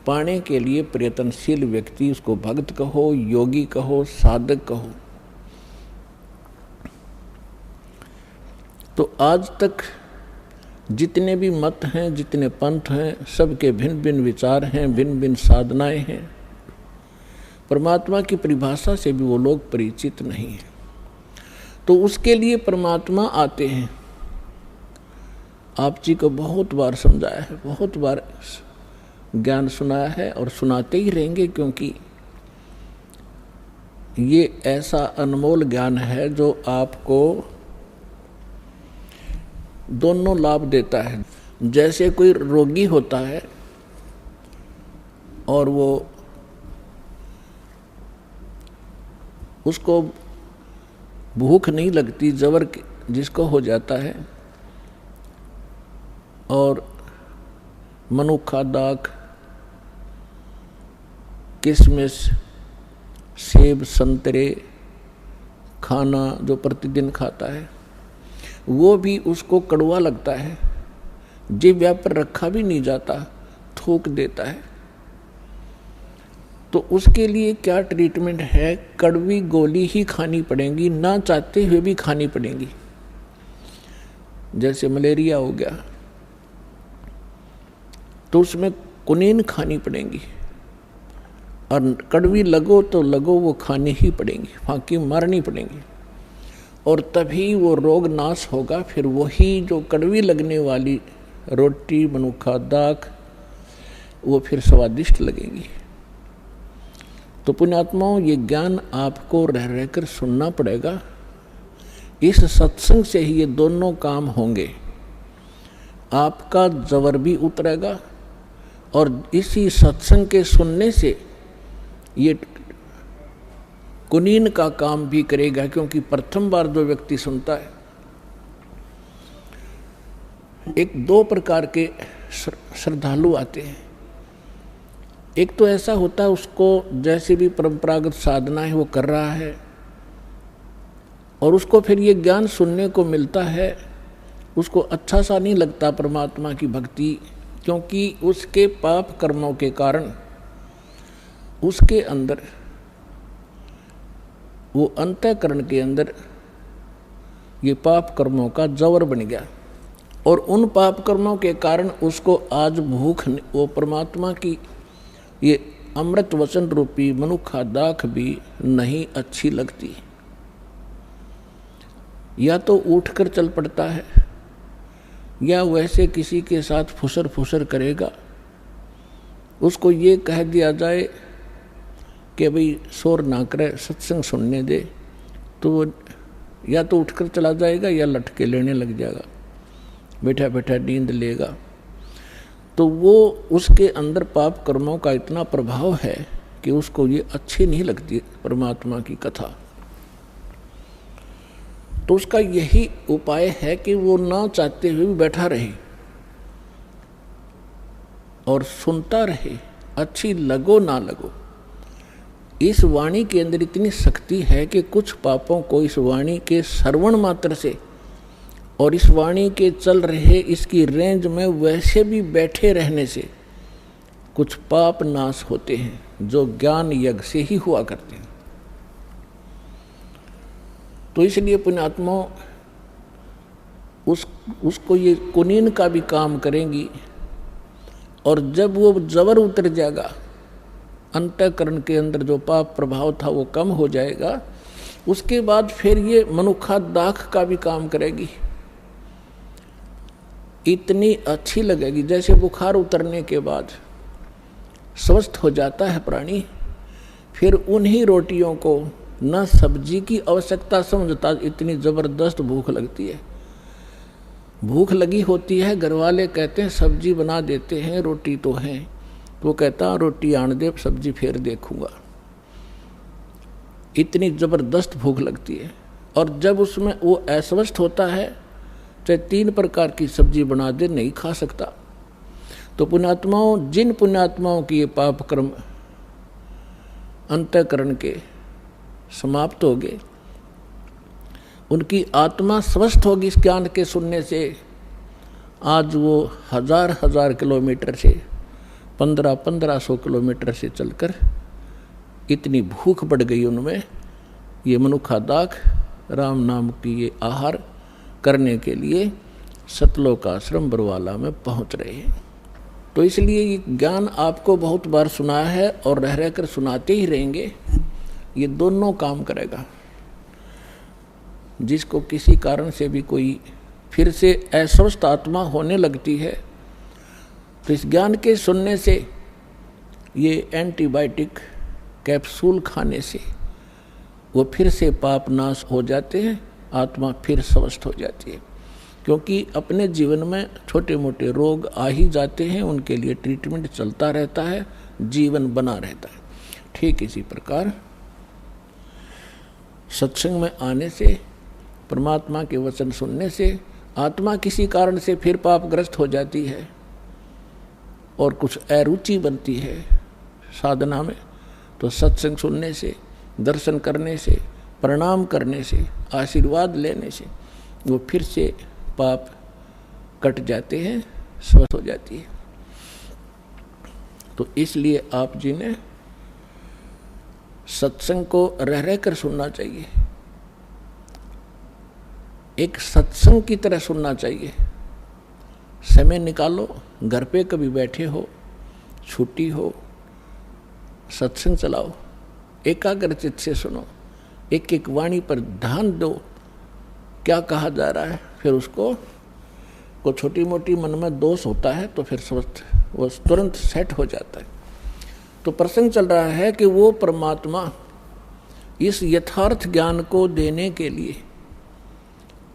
पाने के लिए प्रयत्नशील व्यक्ति, उसको भक्त कहो, योगी कहो, साधक कहो। तो आज तक जितने भी मत हैं, जितने पंथ हैं, सबके भिन्न भिन्न विचार हैं, भिन्न भिन्न साधनाएं हैं। परमात्मा की परिभाषा से भी वो लोग परिचित नहीं हैं। तो उसके लिए परमात्मा आते हैं। आप जी को बहुत बार समझाया है, बहुत बार ज्ञान सुनाया है और सुनाते ही रहेंगे, क्योंकि ये ऐसा अनमोल ज्ञान है जो आपको दोनों लाभ देता है। जैसे कोई रोगी होता है और वो उसको भूख नहीं लगती, जबर जिसको हो जाता है, और मनुखा, दाख, किशमिश, सेब, संतरे खाना जो प्रतिदिन खाता है, वो भी उसको कड़वा लगता है, जिह्वा पर रखा भी नहीं जाता, थूक देता है। तो उसके लिए क्या ट्रीटमेंट है? कड़वी गोली ही खानी पड़ेगी, ना चाहते हुए भी खानी पड़ेगी। जैसे मलेरिया हो गया तो उसमें कुनीन खानी पड़ेगी, और कड़वी लगो तो लगो, वो खानी ही पड़ेगी, फांकी मारनी पड़ेगी, और तभी वो रोग नाश होगा। फिर वही जो कड़वी लगने वाली रोटी, मनुखा, दाख, वो फिर स्वादिष्ट लगेगी। तो पुण्यात्माओं, ये ज्ञान आपको रह रहकर सुनना पड़ेगा। इस सत्संग से ही ये दोनों काम होंगे। आपका जबर भी उतरेगा और इसी सत्संग के सुनने से ये कुनीन का काम भी करेगा, क्योंकि प्रथम बार जो व्यक्ति सुनता है, एक दो प्रकार के श्रद्धालु आते हैं। एक तो ऐसा होता है, उसको जैसे भी परंपरागत साधना है वो कर रहा है, और उसको फिर ये ज्ञान सुनने को मिलता है, उसको अच्छा सा नहीं लगता परमात्मा की भक्ति, क्योंकि उसके पाप कर्मों के कारण उसके अंदर, वो अंतःकरण के अंदर ये पाप कर्मों का जवर बन गया, और उन पाप कर्मों के कारण उसको आज भूख, वो परमात्मा की ये अमृत वचन रूपी मनुखा दाख भी नहीं अच्छी लगती। या तो उठकर चल पड़ता है, या वैसे किसी के साथ फुसर फुसर करेगा। उसको ये कह दिया जाए कि भाई शोर ना करे, सत्संग सुनने दे, तो वो या तो उठकर चला जाएगा या लटके लेने लग जाएगा, बैठा बैठा नींद लेगा। तो वो उसके अंदर पाप कर्मों का इतना प्रभाव है कि उसको ये अच्छी नहीं लगती परमात्मा की कथा। तो उसका यही उपाय है कि वो ना चाहते हुए भी बैठा रहे और सुनता रहे, अच्छी लगो ना लगो। इस वाणी के अंदर इतनी शक्ति है कि कुछ पापों को इस वाणी के श्रवण मात्र से और इस वाणी के चल रहे इसकी रेंज में वैसे भी बैठे रहने से कुछ पाप नाश होते हैं जो ज्ञान यज्ञ से ही हुआ करते हैं। तो इसलिए पुण्यात्मा उसको ये कुनीन का भी काम करेंगी, और जब वो जबर उतर जाएगा, अंतःकरण के अंदर जो पाप प्रभाव था वो कम हो जाएगा, उसके बाद फिर ये मनुखा दाख का भी काम करेगी। इतनी अच्छी लगेगी जैसे बुखार उतरने के बाद स्वस्थ हो जाता है प्राणी, फिर उन्हीं रोटियों को न सब्जी की आवश्यकता समझता, इतनी ज़बरदस्त भूख लगती है। भूख लगी होती है, घर वाले कहते हैं सब्जी बना देते हैं, रोटी तो है, तो वो कहता रोटी आन दे, सब्जी फिर देखूंगा। इतनी ज़बरदस्त भूख लगती है। और जब उसमें वो अस्वस्थ होता है, चाहे 3 प्रकार की सब्जी बना दे, नहीं खा सकता। तो पुण्यात्माओं, जिन पुण्यात्माओं की ये पाप कर्म अंतःकरण के समाप्त हो गए, उनकी आत्मा स्वस्थ होगी इस ज्ञान के सुनने से। आज वो हजार किलोमीटर से 1500 किलोमीटर से चलकर इतनी भूख बढ़ गई उनमें, ये मनुखा दाख राम नाम की ये आहार करने के लिए सतलोक आश्रम बरवाला में पहुंच रहे हैं। तो इसलिए ये ज्ञान आपको बहुत बार सुनाया है और रह रहकर सुनाते ही रहेंगे। ये दोनों काम करेगा। जिसको किसी कारण से भी कोई फिर से अस्वस्थ आत्मा होने लगती है, तो इस ज्ञान के सुनने से, ये एंटीबायोटिक कैप्सूल खाने से वो फिर से पाप नाश हो जाते हैं, आत्मा फिर स्वस्थ हो जाती है। क्योंकि अपने जीवन में छोटे मोटे रोग आ ही जाते हैं, उनके लिए ट्रीटमेंट चलता रहता है, जीवन बना रहता है। ठीक इसी प्रकार सत्संग में आने से, परमात्मा के वचन सुनने से आत्मा किसी कारण से फिर पापग्रस्त हो जाती है और कुछ अरुचि बनती है साधना में, तो सत्संग सुनने से, दर्शन करने से, प्रणाम करने से, आशीर्वाद लेने से वो फिर से पाप कट जाते हैं, स्वस्थ हो जाती है। तो इसलिए आप जी ने सत्संग को रह रह कर सुनना चाहिए, एक सत्संग की तरह सुनना चाहिए। समय निकालो, घर पे कभी बैठे हो, छुट्टी हो, सत्संग चलाओ, एकाग्रचित से सुनो, एक एक वाणी पर ध्यान दो, क्या कहा जा रहा है। फिर उसको को छोटी मोटी मन में दोष होता है तो फिर वो तुरंत सेट हो जाता है। तो प्रसंग चल रहा है कि वो परमात्मा इस यथार्थ ज्ञान को देने के लिए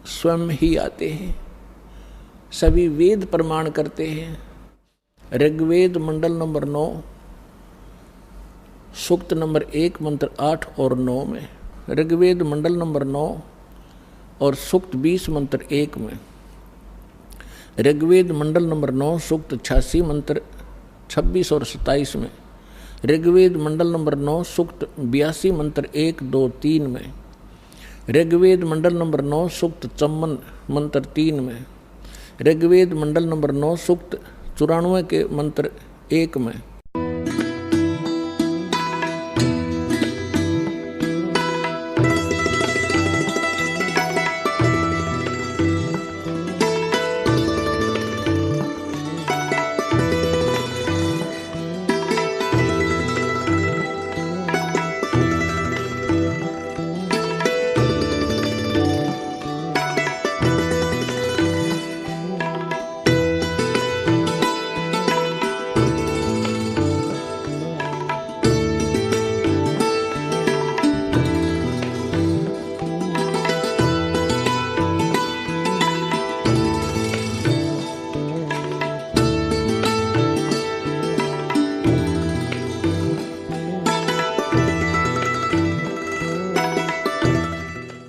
स्वयं ही आते हैं। सभी वेद प्रमाण करते हैं। ऋग्वेद मंडल नंबर 9 सूक्त नंबर 1 मंत्र 8 और 9 में, ऋग्वेद मंडल नंबर 9 और सूक्त 20 मंत्र 1 में, ऋग्वेद मंडल नंबर 9 सूक्त 86 मंत्र 26 और 27 में, ऋग्वेद मंडल नंबर 9 सूक्त 82 मंत्र 1, 2, 3 में, ऋग्वेद मंडल नंबर 9 सूक्त 54 मंत्र 3 में, ऋग्वेद मंडल नंबर 9 सूक्त 94 के मंत्र 1 में,